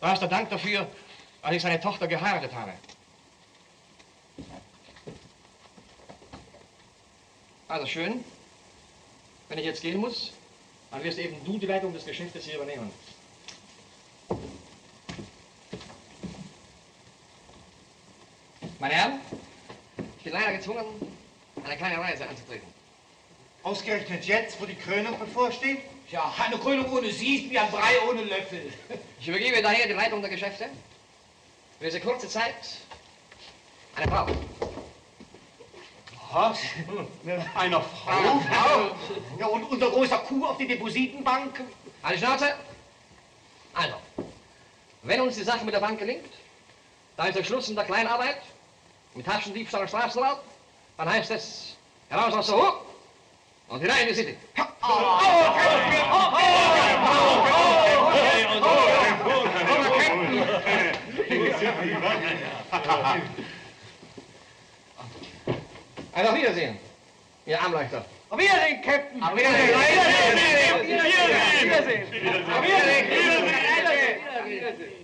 Da ist der Dank dafür, als ich seine Tochter geheiratet habe. Also schön. Wenn ich jetzt gehen muss, dann wirst eben du die Leitung des Geschäftes hier übernehmen. Meine Herren, ich bin leider gezwungen, eine kleine Reise anzutreten. Ausgerechnet jetzt, wo die Krönung bevorsteht? Ja, eine Krönung ohne Sie ist wie ein Brei ohne Löffel. Ich übergebe daher die Leitung der Geschäfte für diese kurze Zeit eine Frau. Was? Einer Frau? Ja, und unser großer Kuh auf die Depositenbank? Eine Schnauze. Also, wenn uns die Sache mit der Bank gelingt, dann ist der Schluss in der Kleinarbeit, mit Taschendiebstahl und Straßenraub, dann heißt es, heraus aus der Ruhe und hinein in die City. Also auf Wiedersehen, ihr Armleuchter. Auf Wiedersehen, Captain! Auf Wiedersehen! Auf Wiedersehen! Auf Wiedersehen!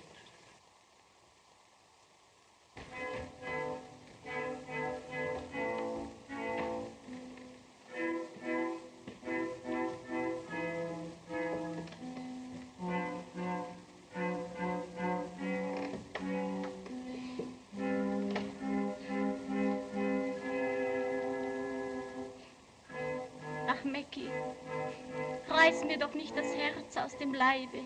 Ach, Mackie, reiß mir doch nicht das Herz aus dem Leibe.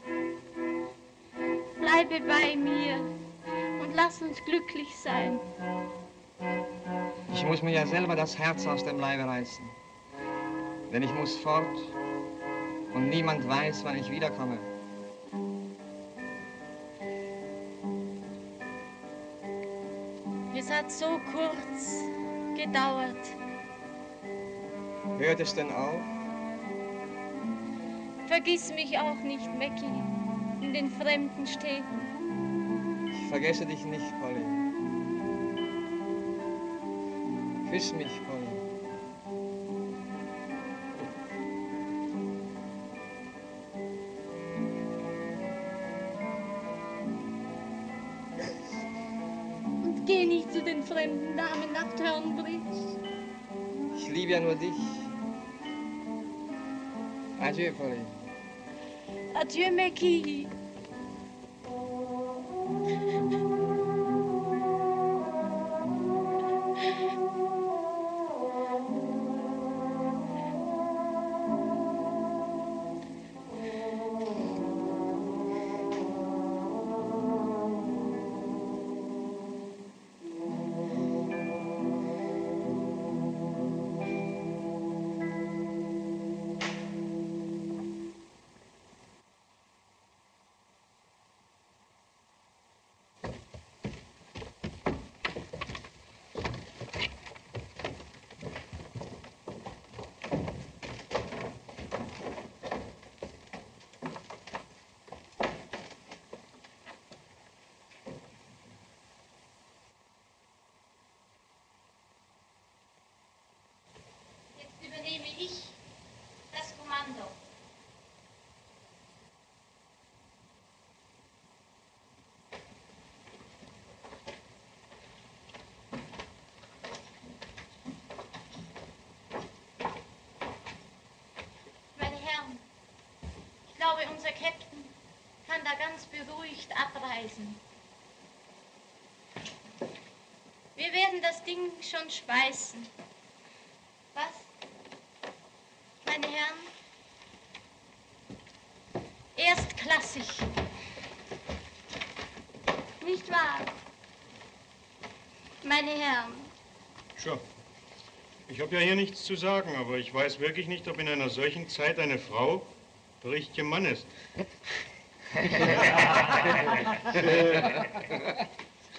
Bleibe bei mir und lass uns glücklich sein. Ich muss mir ja selber das Herz aus dem Leibe reißen. Denn ich muss fort und niemand weiß, wann ich wiederkomme. Es hat so kurz gedauert. Hört es denn auf? Vergiss mich auch nicht, Mackie, in den fremden Städten. Ich vergesse dich nicht, Polly. Küss mich, Polly. Und geh nicht zu den fremden Damen nach Turnbridge. Ich liebe ja nur dich. Adieu, Polly. Adieu, Mackie. Übernehme ich das Kommando. Meine Herren, ich glaube, unser Captain kann da ganz beruhigt abreisen. Wir werden das Ding schon speisen. Was? Meine Herren, klassisch. Nicht wahr? Meine Herren. Schon. Ich habe ja hier nichts zu sagen, aber ich weiß wirklich nicht, ob in einer solchen Zeit eine Frau der richtige Mann ist.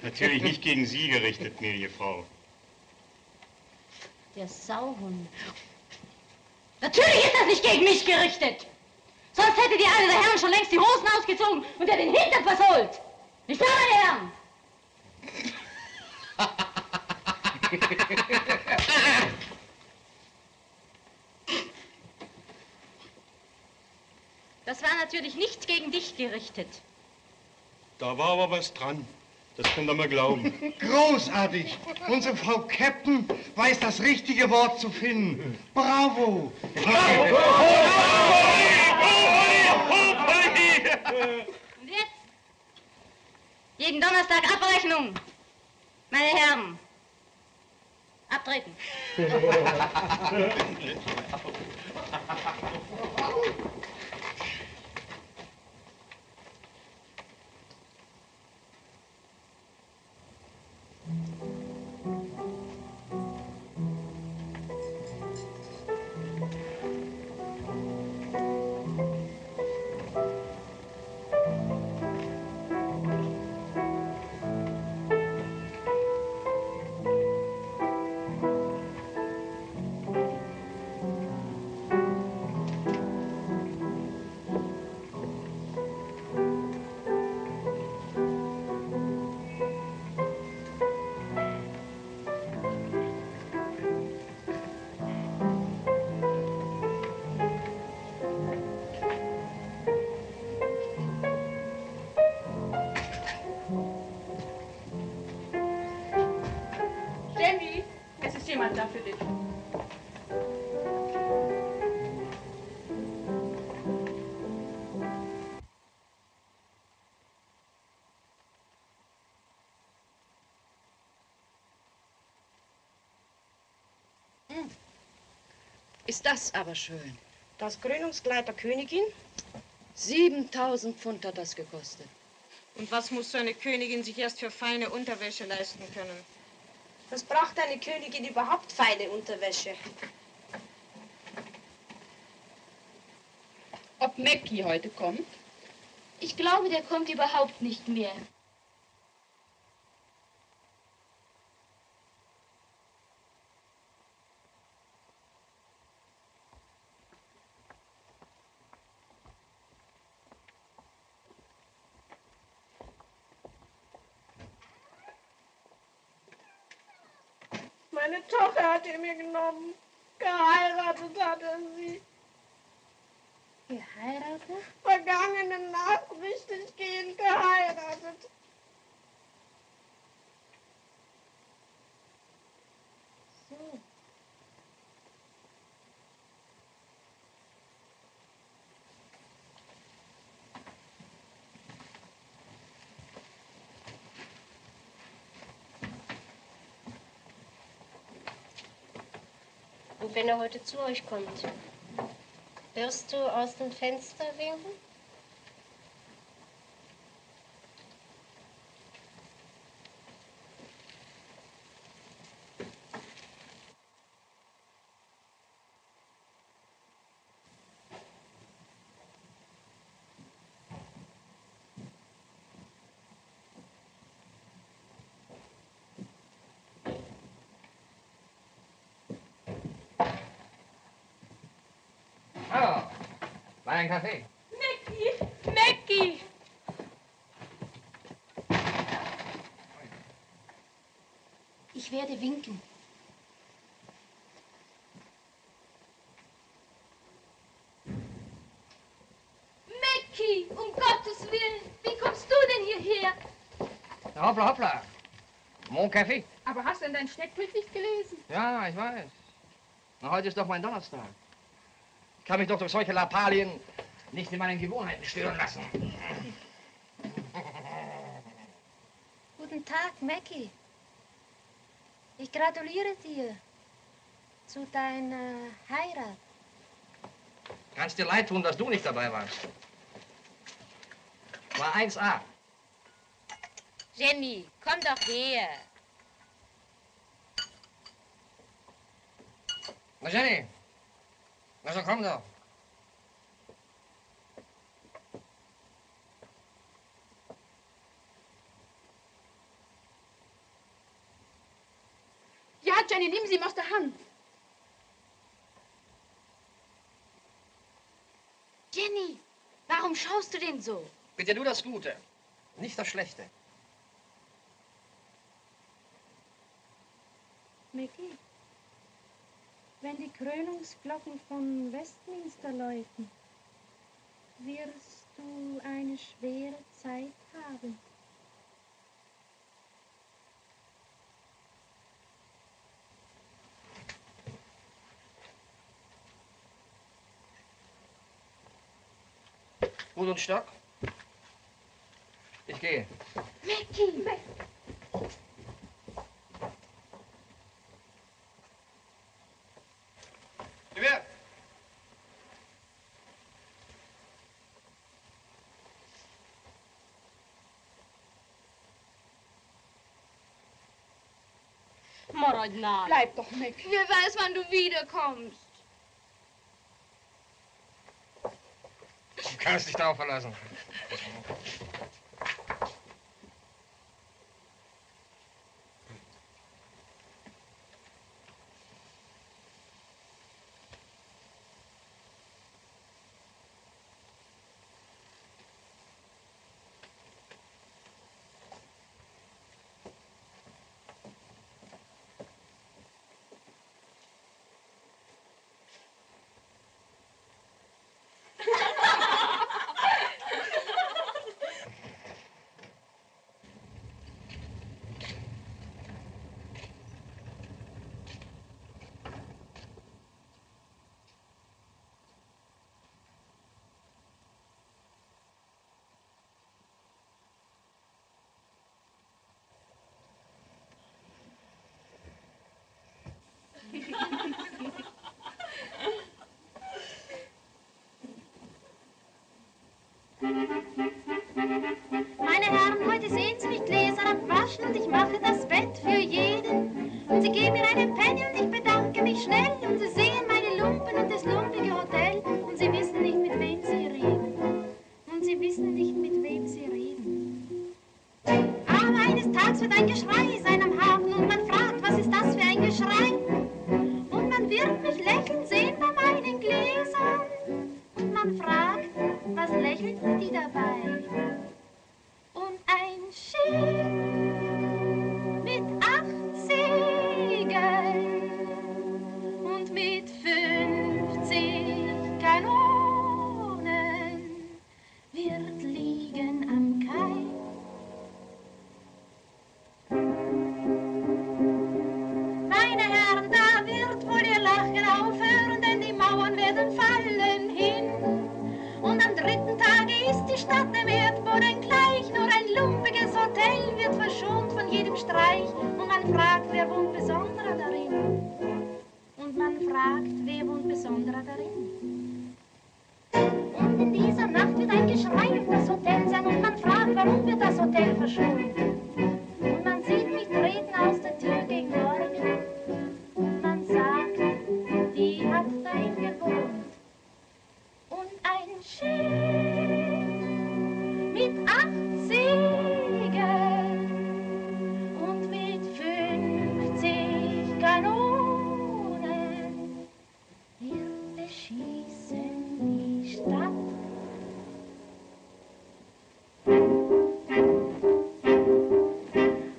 Natürlich nicht gegen Sie gerichtet, gnädige Frau. Der Sauhund. Natürlich ist das nicht gegen mich gerichtet. Sonst hätte die eine der Herren schon längst die Hosen ausgezogen und er den Hintern versohlt. Nicht wahr, meine Herren? Das war natürlich nicht gegen dich gerichtet. Da war aber was dran. Das könnt ihr mal glauben. Großartig! Unsere Frau Captain weiß das richtige Wort zu finden. Bravo! Und jetzt? Jeden Donnerstag Abrechnung. Meine Herren. Abtreten. Jamie, es ist jemand da für dich. Ist das aber schön. Das Krönungskleid der Königin? 7000 Pfund hat das gekostet. Und was muss so eine Königin sich erst für feine Unterwäsche leisten können? Was braucht eine Königin überhaupt feine Unterwäsche? Ob Mackie heute kommt? Ich glaube, der kommt überhaupt nicht mehr. Meine Tochter hat er mir genommen. Geheiratet hat er sie. Geheiratet? Vergangene Nacht richtig gehend geheiratet. So. Und wenn er heute zu euch kommt, wirst du aus dem Fenster winken? Hallo, war ein Kaffee? Mackie! Mackie! Ich werde winken. Mackie, um Gottes Willen, wie kommst du denn hierher? Hoppla, hoppla. Mon Kaffee? Aber hast du denn dein Steckbrief nicht gelesen? Ja, ich weiß. Na, heute ist doch mein Donnerstag. Ich kann mich doch durch solche Lappalien nicht in meinen Gewohnheiten stören lassen. Guten Tag, Mackie. Ich gratuliere dir zu deiner Heirat. Kannst dir leid tun, dass du nicht dabei warst. War 1A. Jenny, komm doch her. Na, Jenny. Na, so komm doch. Ja, Jenny, nimm sie ihm aus der Hand. Jenny, warum schaust du denn so? Bitte nur das Gute, nicht das Schlechte. Micky, wenn die Krönungsglocken von Westminster läuten, wirst du eine schwere Zeit haben. Hut und Stock. Ich gehe. Micky! Gewehr! Morodna. Bleib doch, Micky. Wer weiß, wann du wiederkommst. Du kannst dich darauf verlassen. Meine Herren, heute sehen Sie mich Gläser abwaschen und ich mache das Bett für jeden. Und Sie geben mir einen Penny und ich bedanke mich schnell. Und Sie sehen meine Lumpen und das lumpige Hotel. Und Sie wissen nicht, mit wem Sie reden. Und Sie wissen nicht, mit wem Sie reden. Aber eines Tages wird ein Geschrei sein am Hafen und man fragt, was ist das für ein Geschrei? Und man wird mich lächeln sehen bei meinen Gläsern. Und man fragt, was lächelt die dabei? Und ein Schiff mit 8 Segeln und mit 50 Kanonen wird liegen am Kai. Meine Herren, da wird wohl ihr Lachen aufhören, denn die Mauern werden fallen hin. Und am 3. Tage ist die Stadt dem Erdboden gleich, nur ein lumpiges Hotel wird verschont von jedem Streich. Und man fragt, wer wohnt besonderer darin? Und man fragt, wer wohnt besonderer darin? Und in dieser Nacht wird ein Geschrei auf das Hotel sein und man fragt, warum wird das Hotel verschont? Und man sieht mich treten aus der Tür gegen Norden und man sagt, die hat darin gewohnt. Und ein Schiff mit 8 Segeln und mit 50 Kanonen wird beschießen die Stadt.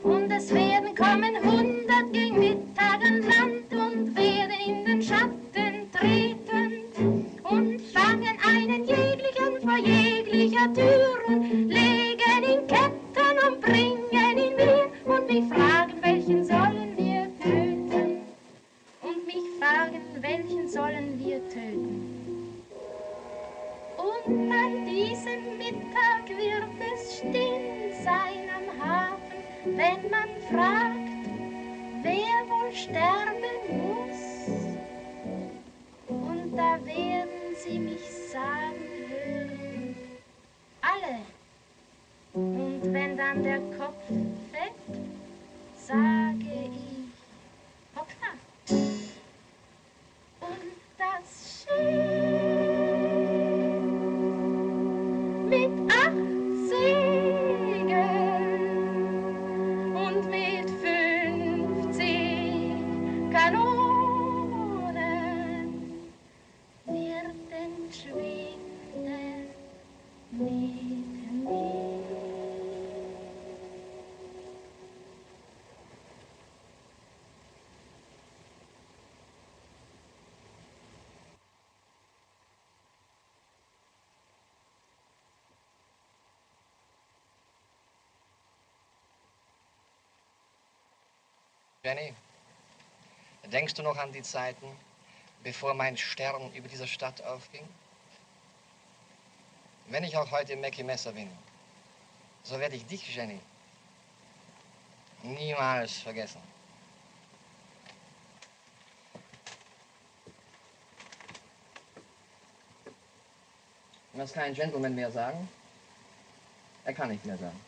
Und es werden kommen 100 gegen Mittag an Land und werden in den Schatten treten und fangen einen jeglichen vor jeglicher Tür und legen in Ketten und bringen ihn mir und mich fragen, welchen sollen wir töten? Und mich fragen, welchen sollen wir töten? Und an diesem Mittag wird es still sein am Hafen, wenn man fragt, wer wohl sterben muss. Und da werden sie mich sagen hören, alle, dann der Kopf fällt, sage ich Hoppla. Und das Schiff mit 8 Segeln und mit 50 Kanonen wird entschwinden neben mir. Jenny, denkst du noch an die Zeiten, bevor mein Stern über dieser Stadt aufging? Wenn ich auch heute Mackie Messer bin, so werde ich dich, Jenny, niemals vergessen. Was kann ein Gentleman mehr sagen? Er kann nicht mehr sagen.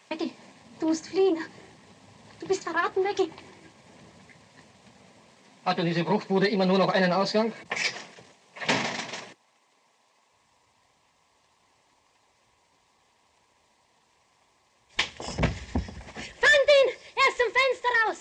Maggie, du musst fliehen. Du bist verraten, Maggie. Hat denn diese Bruchbude immer nur noch einen Ausgang? Fangt ihn! Er ist zum Fenster raus!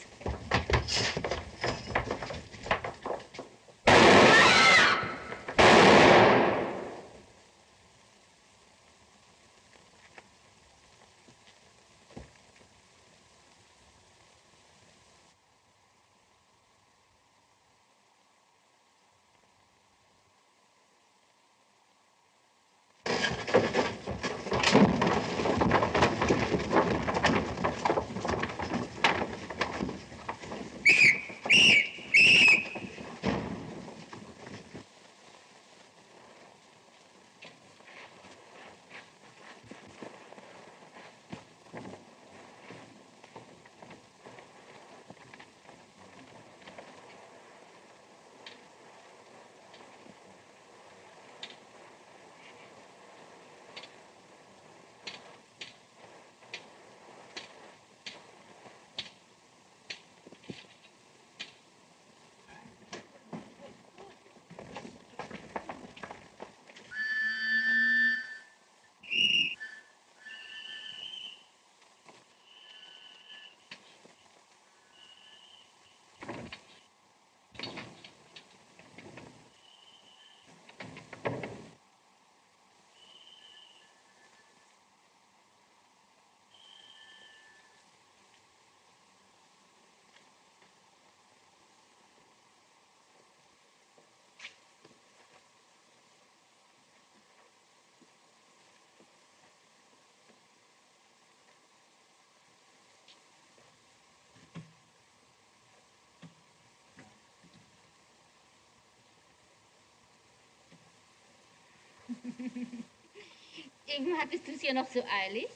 Eben hattest du es ja noch so eilig.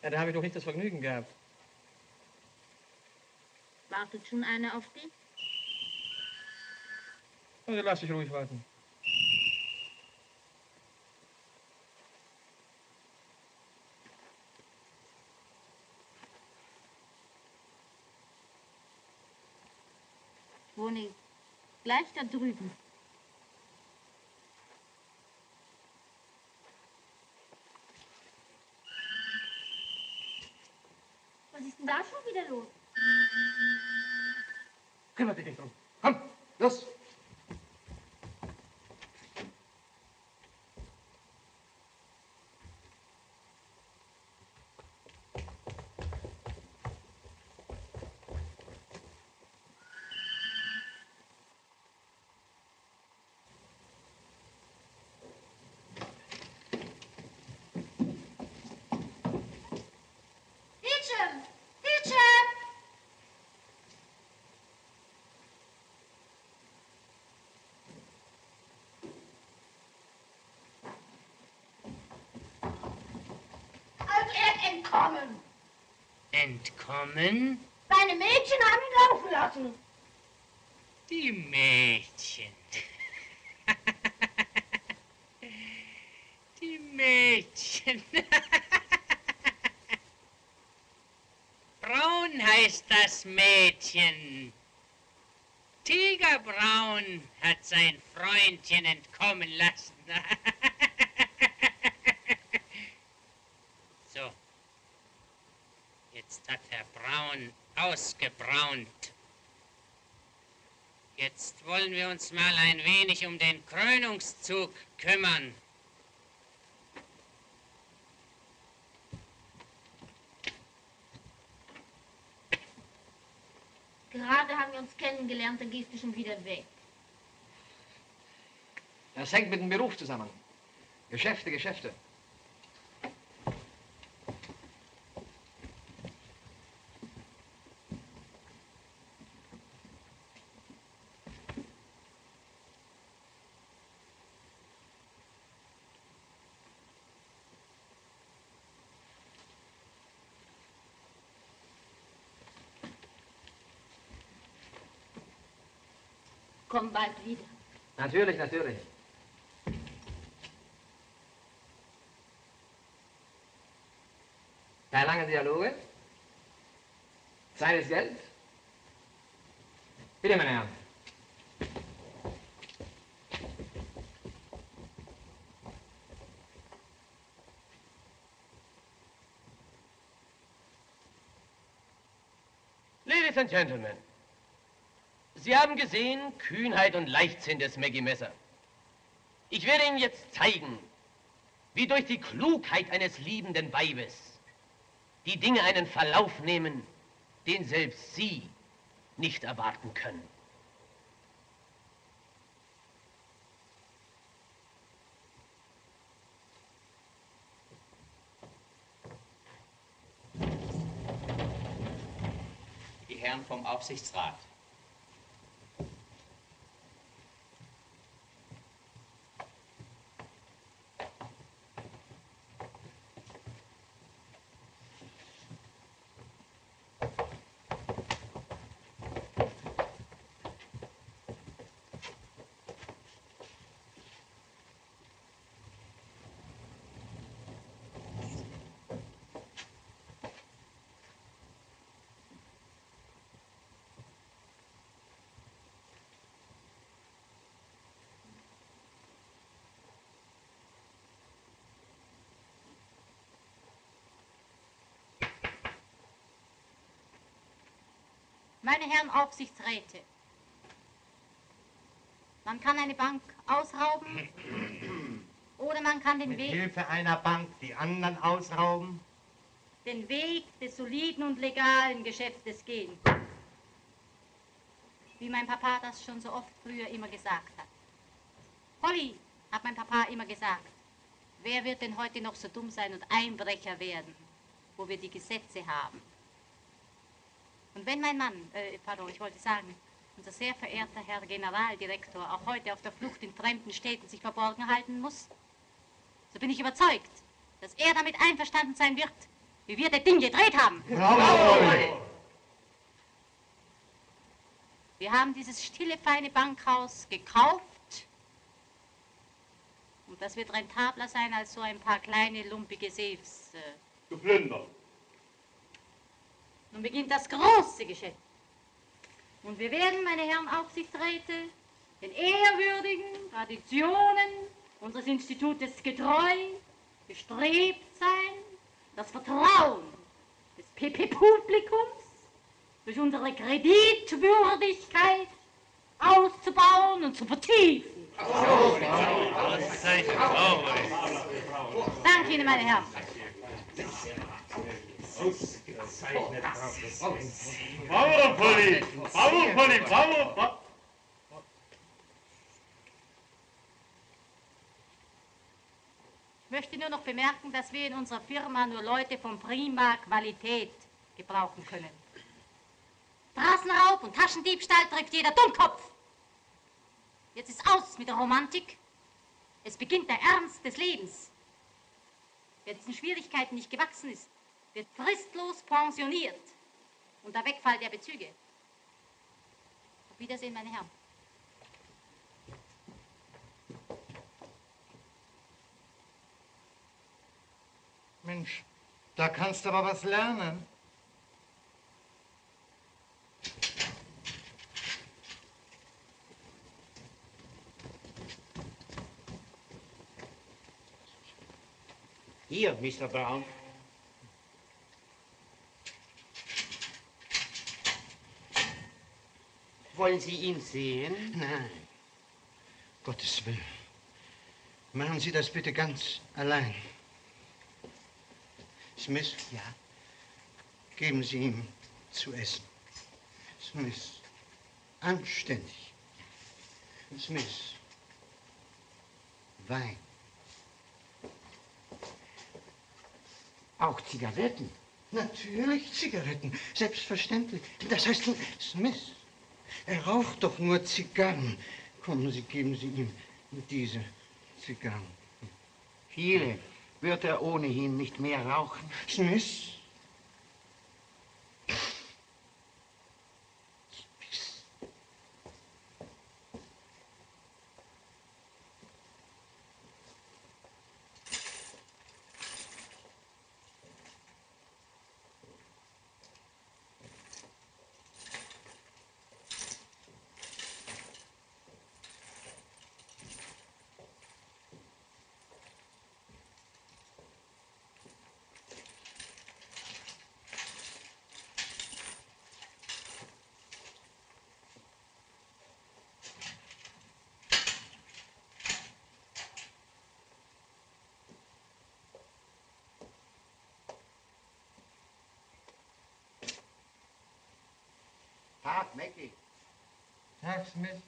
Ja, da habe ich doch nicht das Vergnügen gehabt. Wartet schon einer auf dich? Also lass dich ruhig warten. Ich wohne gleich da drüben. Was ist denn da schon wieder los? Kümmert dich nicht drum. Komm, los! entkommen. Entkommen? Deine Mädchen haben ihn laufen lassen. Die Mädchen. Die Mädchen. Braun heißt das Mädchen. Tigerbraun hat sein Freundchen entkommen lassen. So. Jetzt hat Herr Braun ausgebraunt. Jetzt wollen wir uns mal ein wenig um den Krönungszug kümmern. Gerade haben wir uns kennengelernt, dann gehst du schon wieder weg. Das hängt mit dem Beruf zusammen. Geschäfte, Geschäfte. Komm bald wieder. Natürlich, natürlich. Keine langen Dialoge. Zeit ist Geld. Bitte, meine Herren. Ladies and Gentlemen, Sie haben gesehen, Kühnheit und Leichtsinn des Maggie Messer. Ich werde Ihnen jetzt zeigen, wie durch die Klugheit eines liebenden Weibes die Dinge einen Verlauf nehmen, den selbst Sie nicht erwarten können. Die Herren vom Aufsichtsrat. Meine Herren Aufsichtsräte, man kann eine Bank ausrauben oder man kann den Mit Weg... Hilfe einer Bank die anderen ausrauben? Den Weg des soliden und legalen Geschäftes gehen. Wie mein Papa das schon so oft früher immer gesagt hat. Polly, hat mein Papa immer gesagt, wer wird denn heute noch so dumm sein und Einbrecher werden, wo wir die Gesetze haben? Und wenn mein Mann, ich wollte sagen, unser sehr verehrter Herr Generaldirektor auch heute auf der Flucht in fremden Städten sich verborgen halten muss, so bin ich überzeugt, dass er damit einverstanden sein wird, wie wir das Ding gedreht haben. Bravo! Wir haben dieses stille, feine Bankhaus gekauft und das wird rentabler sein als so ein paar kleine, lumpige Safes. Geplündert. Nun beginnt das große Geschäft. Und wir werden, meine Herren Aufsichtsräte, den ehrwürdigen Traditionen unseres Institutes getreu, bestrebt sein, das Vertrauen des PP-Publikums durch unsere Kreditwürdigkeit auszubauen und zu vertiefen. Danke Ihnen, meine Herren. Bravo, Polly! Bravo, Polly! Bravo! Ich möchte nur noch bemerken, dass wir in unserer Firma nur Leute von prima Qualität gebrauchen können. Straßenraub und Taschendiebstahl trifft jeder Dummkopf. Jetzt ist aus mit der Romantik. Es beginnt der Ernst des Lebens. Wer diesen Schwierigkeiten nicht gewachsen ist, wird fristlos pensioniert. Unter Wegfall der Bezüge. Auf Wiedersehen, meine Herren. Mensch, da kannst du aber was lernen. Hier, Mr. Brown. Wollen Sie ihn sehen? Nein. Gottes Willen. Machen Sie das bitte ganz allein. Smith? Ja? Geben Sie ihm zu essen. Smith. Anständig. Smith. Wein. Auch Zigaretten? Natürlich Zigaretten, selbstverständlich. Das heißt, Smith, er raucht doch nur Zigarren. Kommen Sie, geben Sie ihm diese Zigarren. Viele wird er ohnehin nicht mehr rauchen. Smith? Tag, Mackie. Tag, Smith.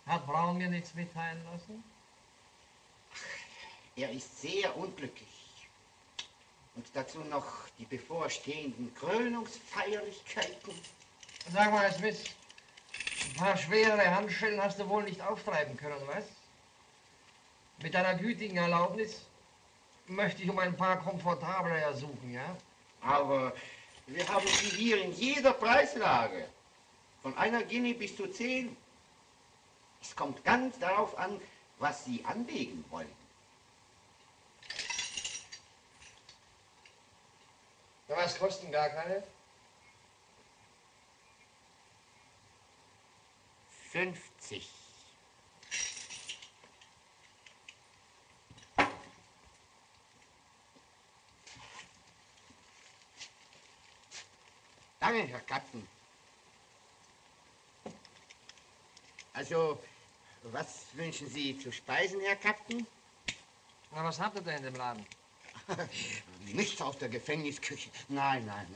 Hat Brown mir nichts mitteilen lassen? Er ist sehr unglücklich. Und dazu noch die bevorstehenden Krönungsfeierlichkeiten. Sag mal, Smith, ein paar schwerere Handschellen hast du wohl nicht auftreiben können, was? Mit deiner gütigen Erlaubnis möchte ich um ein paar komfortable ersuchen, ja? Aber wir haben sie hier in jeder Preislage. Von 1 Guinea bis zu 10. Es kommt ganz darauf an, was Sie anlegen wollen. Ja, was kosten gar keine? 50. Danke, Herr Captain. Also, was wünschen Sie zu speisen, Herr Captain? Na, was habt ihr denn in dem Laden? Nichts aus der Gefängnisküche. Nein, nein,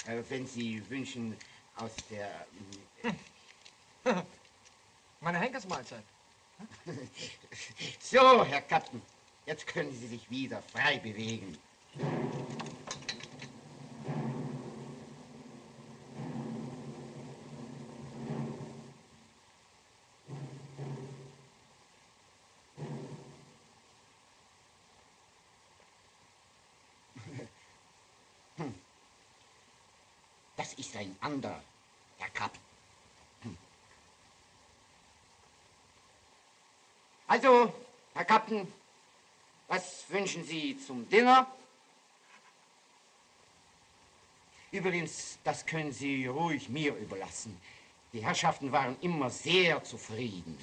nein. Wenn Sie wünschen, aus der... Meine Henkersmahlzeit. So, Herr Captain, jetzt können Sie sich wieder frei bewegen. Das ist ein anderer, Herr Captain. Also, Herr Captain, was wünschen Sie zum Dinner? Übrigens, das können Sie ruhig mir überlassen. Die Herrschaften waren immer sehr zufrieden.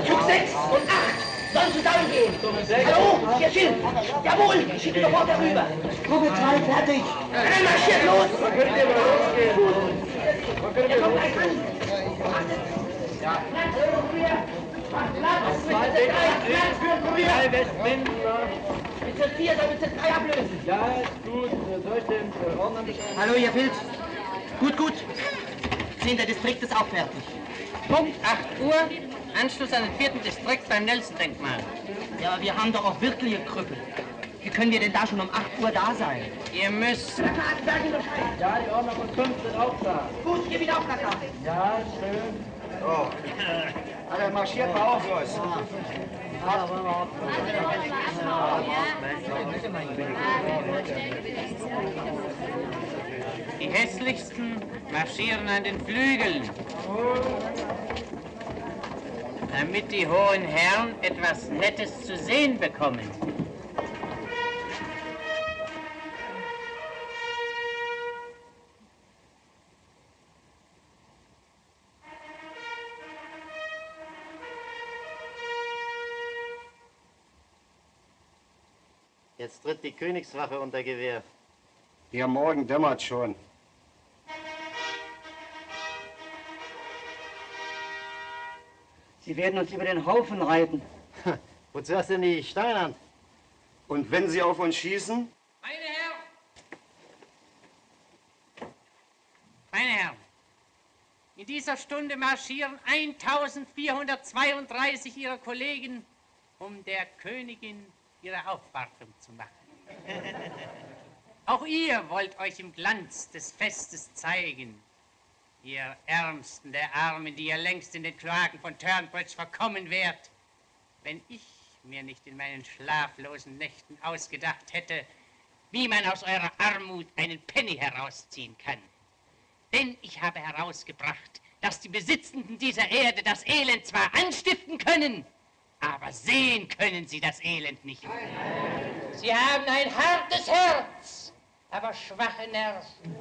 Zug 6 und 8 sollen zusammengehen. Hallo, hier Schild. Jawohl, ich schicke sofort herüber. Gruppe 2 fertig. Dann marschiert los. Man könnte aber losgehen. Hier kommt ein an. Ja. Platz für Kurier. Offizier 4 soll Offizier 3 ablösen. Ja, ist gut. Soll ich den Ordner beschreiben? Hallo, ihr Pilz. Gut, gut. 10. Distrikt ist auch fertig. Punkt 8 Uhr, Anschluss an den 4. Distrikt beim Nelson-Denkmal. Ja, wir haben doch auch wirkliche Krüppel. Wie können wir denn da schon um 8 Uhr da sein? Ihr müsst... Sag ihm Bescheid. Ja, die Ordner von 5 sind auch da. Gut, gib ihn auch nach da. Ja, schön. Oh. Also marschiert mal auf los. Die Hässlichsten marschieren an den Flügeln, damit die hohen Herren etwas Nettes zu sehen bekommen. Jetzt tritt die Königswache unter Gewehr. Ja, morgen dämmert schon. Sie werden uns über den Haufen reiten. Wozu hast du denn die Steinhand? Und wenn sie auf uns schießen? Meine Herren, in dieser Stunde marschieren 1432 Ihrer Kollegen, um der Königin ihre Aufwartung zu machen. Auch ihr wollt euch im Glanz des Festes zeigen, ihr Ärmsten der Armen, die ihr längst in den Kloaken von Turnbridge verkommen wärt, wenn ich mir nicht in meinen schlaflosen Nächten ausgedacht hätte, wie man aus eurer Armut einen Penny herausziehen kann. Denn ich habe herausgebracht, dass die Besitzenden dieser Erde das Elend zwar anstiften können, aber sehen können sie das Elend nicht. Sie haben ein hartes Herz, aber schwache Nerven.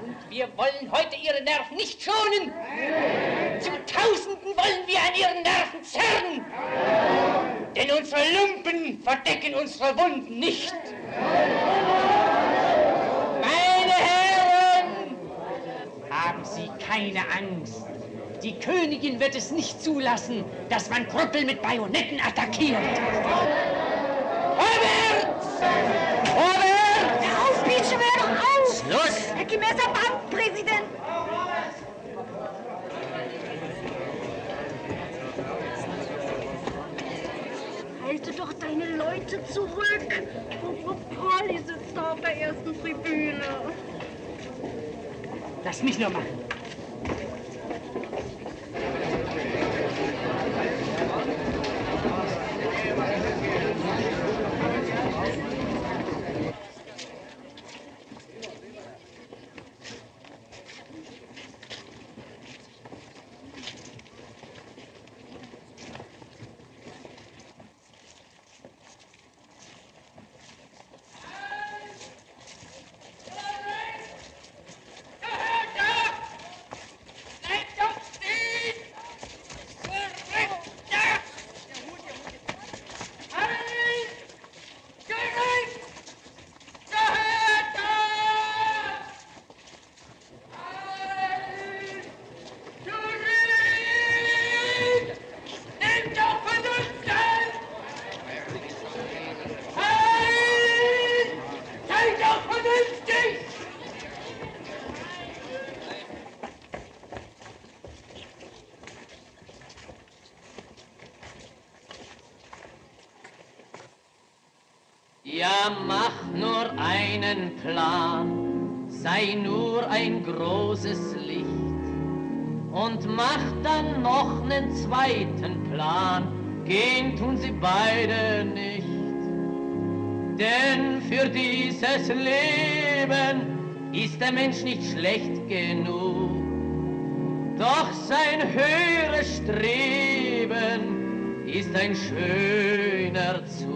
Und wir wollen heute ihre Nerven nicht schonen. Zu Tausenden wollen wir an ihren Nerven zerren. Denn unsere Lumpen verdecken unsere Wunden nicht. Meine Herren, haben Sie keine Angst. Die Königin wird es nicht zulassen, dass man Krüppel mit Bajonetten attackiert. Vorwärts! Vorwärts! Der Aufspielsche wäre doch auf! Schluss! Herr Gemäßer Bankpräsident! Halte doch deine Leute zurück! Frau Polly sitzt da auf der ersten Tribüne. Lass mich nur machen. Ja, mach nur einen Plan, sei nur ein großes Licht und mach dann noch einen zweiten Plan, gehen tun sie beide nicht. Denn für dieses Leben ist der Mensch nicht schlecht genug, doch sein höheres Streben ist ein schöner Zug.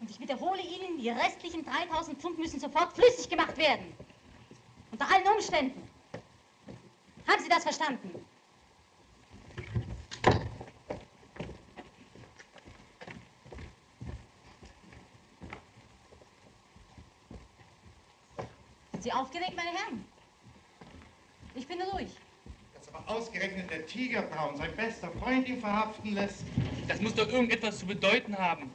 Und ich wiederhole Ihnen, die restlichen 3000 Pfund müssen sofort flüssig gemacht werden. Unter allen Umständen. Haben Sie das verstanden? Sind Sie aufgeregt, meine Herren? Ich bin ruhig. Dass aber ausgerechnet der Tigerbraun, sein bester Freund, ihn verhaften lässt, Das muss doch irgendetwas zu bedeuten haben.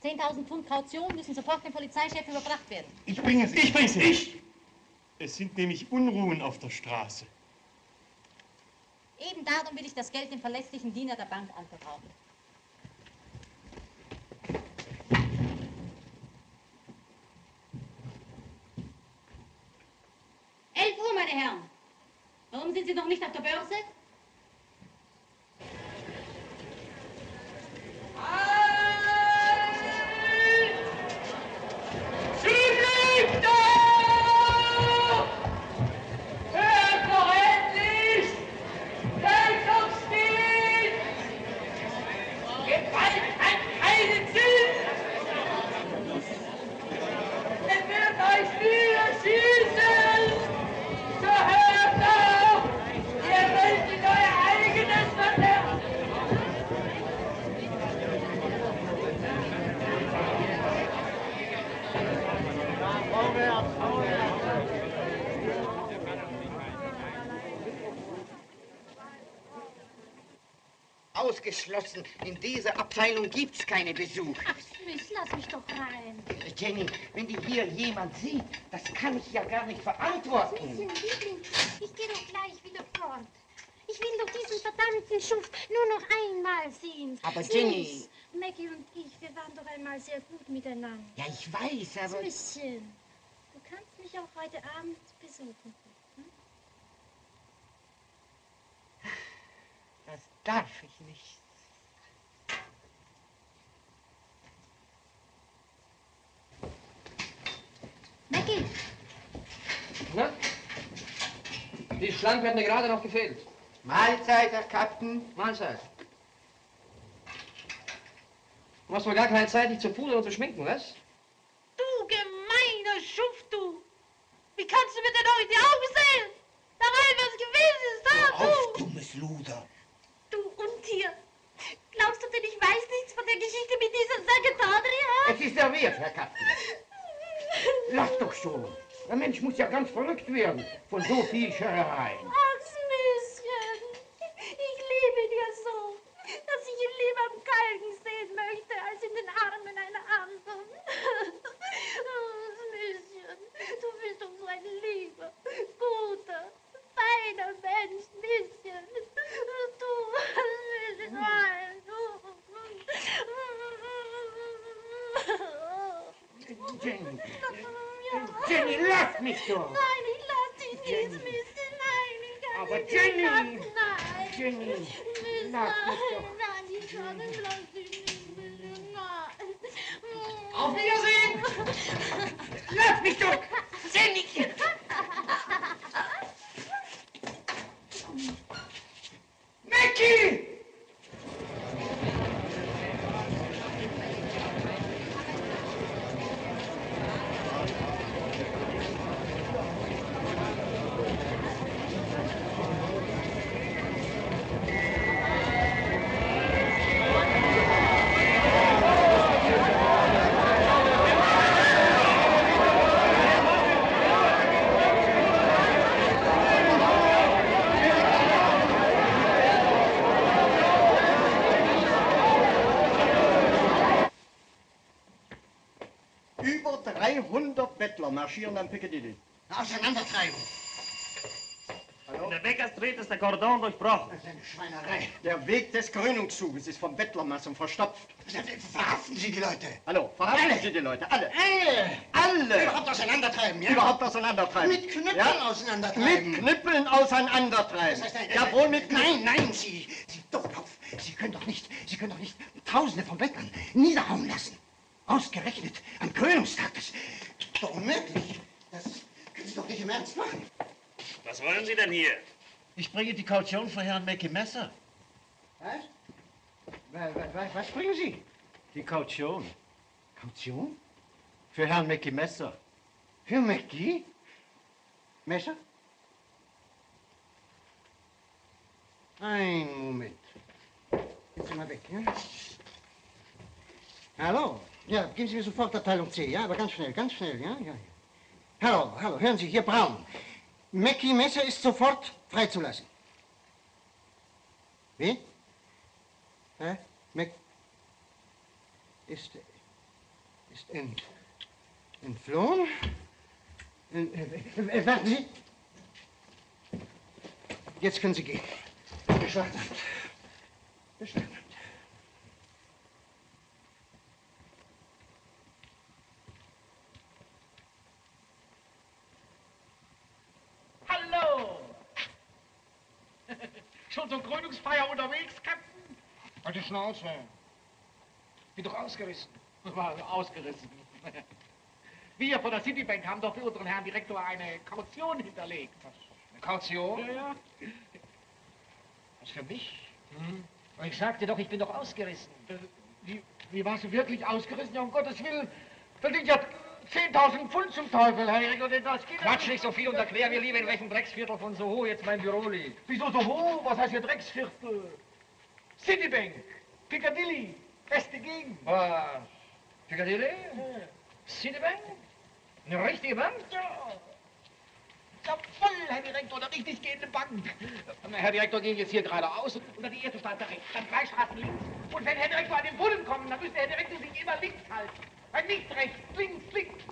£10.000 Kaution müssen sofort dem Polizeichef überbracht werden. Ich bring's, ich! Es sind nämlich Unruhen auf der Straße. Eben darum will ich das Geld dem verlässlichen Diener der Bank anvertrauen. 11 Uhr, meine Herren. Warum sind Sie noch nicht auf der Börse? Ausgeschlossen. In dieser Abteilung gibt's keine Besuch. Ach, Smith, lass mich doch rein. Jenny, wenn die hier jemand sieht, das kann ich ja gar nicht verantworten. Liebling, ich gehe doch gleich wieder fort. Ich will doch diesen verdammten Schuft nur noch einmal sehen. Aber Jenny... Smith, Maggie und ich, wir waren doch einmal sehr gut miteinander. Ja, ich weiß, aber... Smithchen, du kannst mich auch heute Abend besuchen. Hm? Das darf ich nicht. Maggie! Na? Die Schlangen werden mir gerade noch gefehlt. Mahlzeit, Herr Captain. Mahlzeit. Du hast wohl gar keine Zeit, dich zu pudern und zu schminken, was? Du gemeiner Schuft, du! Wie kannst du mir denn noch in die Augen sehen? Da war etwas gewesen ist, da, Auf, dummes Luder! Du Untier! Glaubst du denn, ich weiß nichts von der Geschichte mit dieser Sekretariat? Es ist der Wert, Herr Captain. Lass doch schon. Der Mensch muss ja ganz verrückt werden von so viel Scherereien. Ach, Smithchen, ich liebe ihn ja so, dass ich ihn lieber am Galgen sehen möchte, als in den Armen einer anderen. Oh, Smithchen, du bist doch so ein lieber, guter, feiner Mensch, Smithchen. Du, Smithchen, nein, Jenny, lass mich doch! Nein, ich lass dich nicht, Smithchen, nein, ich kann Aber dich Jenny! nicht lassen, nein. Jenny, Smith, lass mich doch! Nein, ich kann nicht, lass dich nicht, Smithchen, nein. Auf Wiedersehen! Lass mich doch! Jenny! Maggie! Über 300 Bettler marschieren am Piccadilly. Auseinandertreiben! Hallo? In der Baker Street ist der Kordon durchbrochen. Das ist eine Schweinerei. Der Weg des Krönungszuges ist von Bettlermassen verstopft. Verhaften Sie die Leute! Hallo, verhaften Sie die Leute, alle! Alle! Überhaupt auseinandertreiben, ja? Überhaupt auseinandertreiben. Mit Knüppeln auseinandertreiben. Mit Knüppeln auseinandertreiben. Das heißt, Jawohl, mit Knüppeln. Nein, Sie Doppelkopf, Sie können doch nicht Tausende von Bettlern niederhauen lassen. Ausgerechnet am Krönungstag, das ist doch unmöglich. Das können Sie doch nicht im Ernst machen. Was wollen Sie denn hier? Ich bringe die Kaution für Herrn Mackie Messer. Was bringen Sie? Die Kaution. Kaution? Für Herrn Mackie Messer. Für Mackie? Messer? Ein Moment. Jetzt sind wir weg, ja? Hallo? Ja, geben Sie mir sofort Abteilung C, ja? Aber ganz schnell, ja? Ja. Hallo, hören Sie, hier Braun. Mackie Messer ist sofort freizulassen. Wie? Mac ist entflohen? Warten Sie. Jetzt können Sie gehen. Beschlagnahmt. Beschlagnahmt. Hallo! Schon zur Krönungsfeier unterwegs, Captain? Alte Schnauze. Bin doch ausgerissen. War ausgerissen. Wir von der Citibank haben doch für unseren Herrn Direktor eine Kaution hinterlegt. Eine Kaution? Ja, ja. Was für mich? Und ich sagte doch, ich bin doch ausgerissen. Wie warst du wirklich ausgerissen? Ja, um Gottes Willen. Verdient ja 10.000 Pfund zum Teufel, Herr Direktor, denn das geht Quatsch nicht so viel und erklär mir lieber, in welchem Drecksviertel von Soho jetzt mein Büro liegt. Wieso Soho? Was heißt hier Drecksviertel? Citibank, Piccadilly, beste Gegend. Was? Piccadilly? Citibank? Eine richtige Bank? Ja. Jawohl, Herr Direktor, eine richtig gehende Bank. Herr Direktor, gehen jetzt hier geradeaus. Unter die erste Straße rechts, dann 2 Straßen links. Und wenn Herr Direktor an den Brunnen kommt, dann müsste Herr Direktor sich immer links halten. Nicht rechts, links, links.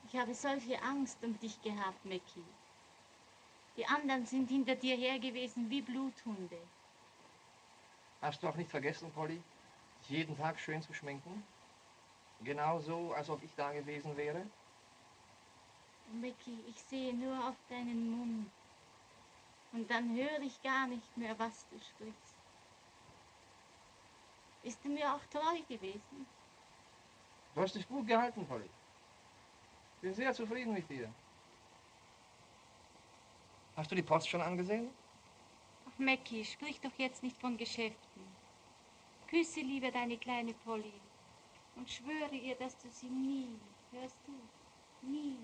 Ich habe solche Angst um dich gehabt, Mackie. Die anderen sind hinter dir her gewesen wie Bluthunde. Hast du auch nicht vergessen, Polly, dich jeden Tag schön zu schminken? Genauso, als ob ich da gewesen wäre? Mackie, ich sehe nur auf deinen Mund. Und dann höre ich gar nicht mehr, was du sprichst. Bist du mir auch treu gewesen? Du hast dich gut gehalten, Polly. Bin sehr zufrieden mit dir. Hast du die Post schon angesehen? Ach, Mackie, sprich doch jetzt nicht von Geschäften. Küsse lieber deine kleine Polly und schwöre ihr, dass du sie nie, hörst du, nie.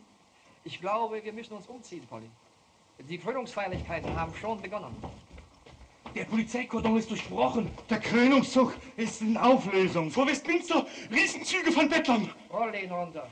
Ich glaube, wir müssen uns umziehen, Polly. Die Krönungsfeierlichkeiten haben schon begonnen. Der Polizeikordon ist durchbrochen. Der Krönungszug ist in Auflösung. Vor Westminster Riesenzüge von Bettlern. Roll ihn runter.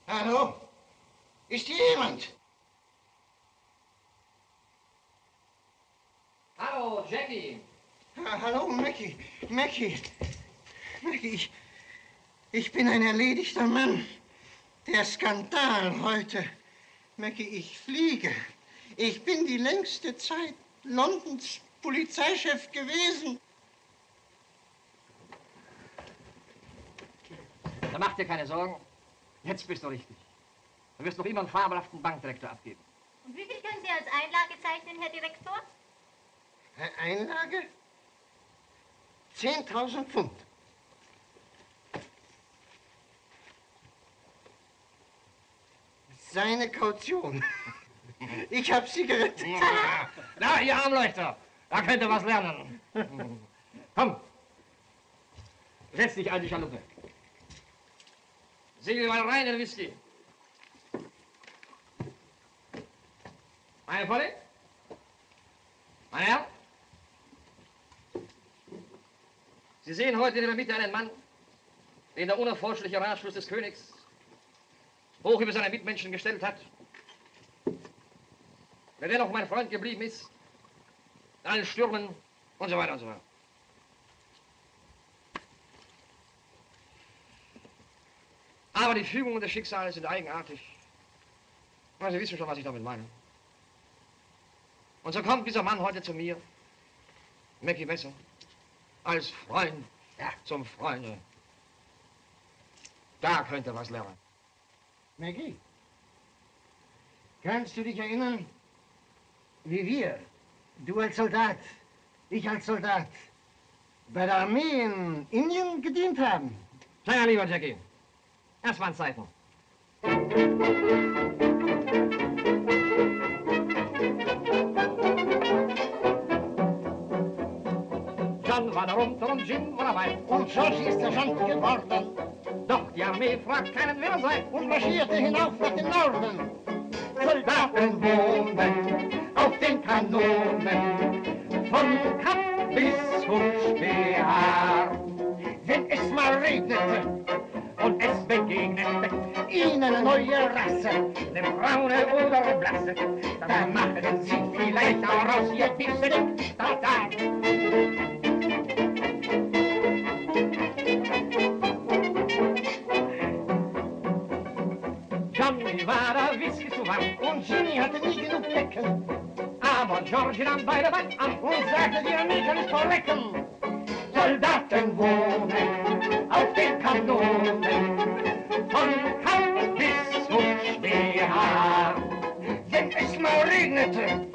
Hallo? Ist hier jemand? Hallo, Jackie. Hallo, Mackie. Mackie, ich bin ein erledigter Mann. Der Skandal heute. Mackie, ich fliege. Ich bin die längste Zeit Londons Polizeichef gewesen. Da mach dir keine Sorgen. Jetzt bist du richtig. Du wirst noch immer einen fabelhaften Bankdirektor abgeben. Und wie viel können Sie als Einlage zeichnen, Herr Direktor? Einlage? 10.000 Pfund. Seine Kaution. Ich hab sie gerettet. Na, ihr Armleuchter, da könnt ihr was lernen. Komm, setz dich an die Schaluppe. Segel mal rein in Whisky. Meine Polly? Meine Herren? Sie sehen heute in der Mitte einen Mann, den der unerforschliche Ratschluss des Königs hoch über seine Mitmenschen gestellt hat, der dennoch mein Freund geblieben ist, in allen Stürmen und so weiter und so fort. Aber die Fügungen des Schicksals sind eigenartig. Aber Sie wissen schon, was ich damit meine. Und so kommt dieser Mann heute zu mir, Mackie Messer, als Freund zum Freunde. Da könnte er was lernen. Mackie, kannst du dich erinnern, wie wir, du als Soldat, ich als Soldat, bei der Armee in Indien gedient haben? Sei ja lieber, Jackie. Erst mal Zeiten. John war da runter und Jim war dabei. Und George ist Sergeant geworden. Doch die Armee fragt keinen, wer er sei. Und marschierte hinauf nach dem Norden. Soldaten wohnen auf den Kanonen, von Kap bis Hutschbehaar. Wenn es mal regnete und es begegnete ihnen eine neue Rasse, eine braune oder blasse, da machten sie vielleicht auch raus ihr Bipsel, da. Johnny war da Whisky zu warm und Jimmy hatte nie genug Decken. Aber George nahm beide Watt an und sagte, die Armee kann nicht verrecken. Soldaten wohnen auf den Kanonen, von Kap bis Hutschbehaar. Wenn es mal regnete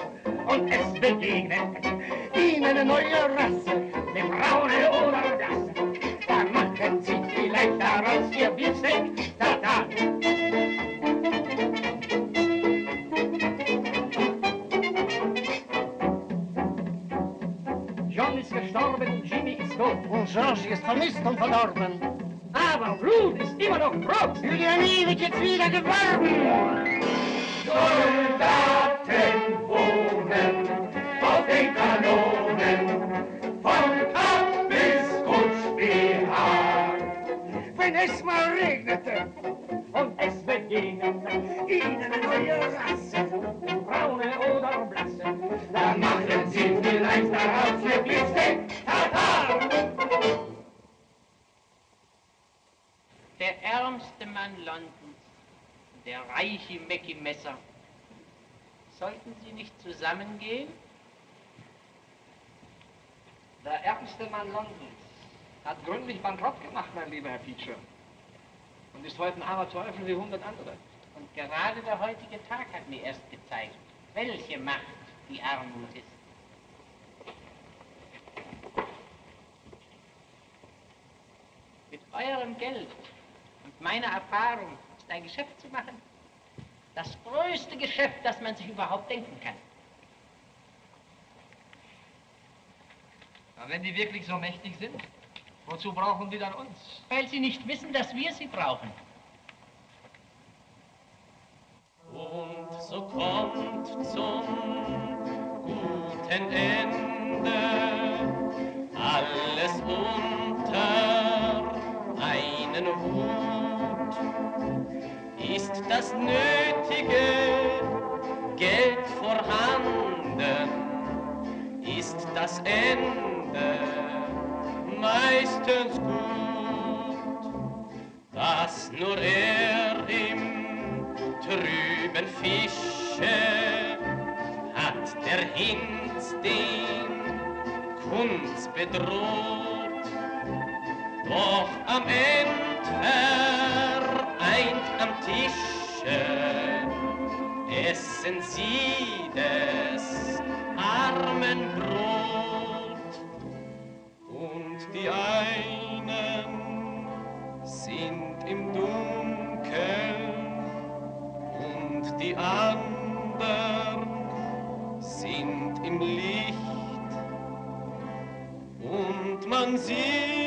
und es begegnete ihnen eine neue Rasse, eine braune oder blasse, da machen sie vielleicht daraus ihr Biersteak, da. John ist gestorben, Jimmy ist tot. Und George ist vermisst und verdorben. Aber Blut ist immer noch Brot. Für die Armee wird jetzt wieder geworben. Soldaten wohnen auf den Kanonen, von Kap bis Kutsch. wenn es mal regnete. Und es begegnen ihnen neue Rassen, braune oder blasse, dann machen sie vielleicht daraus wirklich den Tatar. Der ärmste Mann Londons, der reiche Mackie Messer. Sollten sie nicht zusammengehen? Der ärmste Mann Londons hat gründlich bankrott gemacht, mein lieber Herr Feature. Und ist heute ein armer Teufel wie 100 andere. Und gerade der heutige Tag hat mir erst gezeigt, welche Macht die Armut ist. Mit eurem Geld und meiner Erfahrung ist ein Geschäft zu machen. Das größte Geschäft, das man sich überhaupt denken kann. Aber wenn die wirklich so mächtig sind, wozu brauchen die dann uns? Weil sie nicht wissen, dass wir sie brauchen. Und so kommt zum guten Ende alles unter einen Hut. Ist das nötige Geld vorhanden, ist das Ende meistens gut, dass nur er im trüben Fische hat der Hinz den Kunz bedroht, doch am Ende vereint am Tische essen sie des armen Brot. Und die einen sind im Dunkeln und die anderen sind im Licht. Und man sieht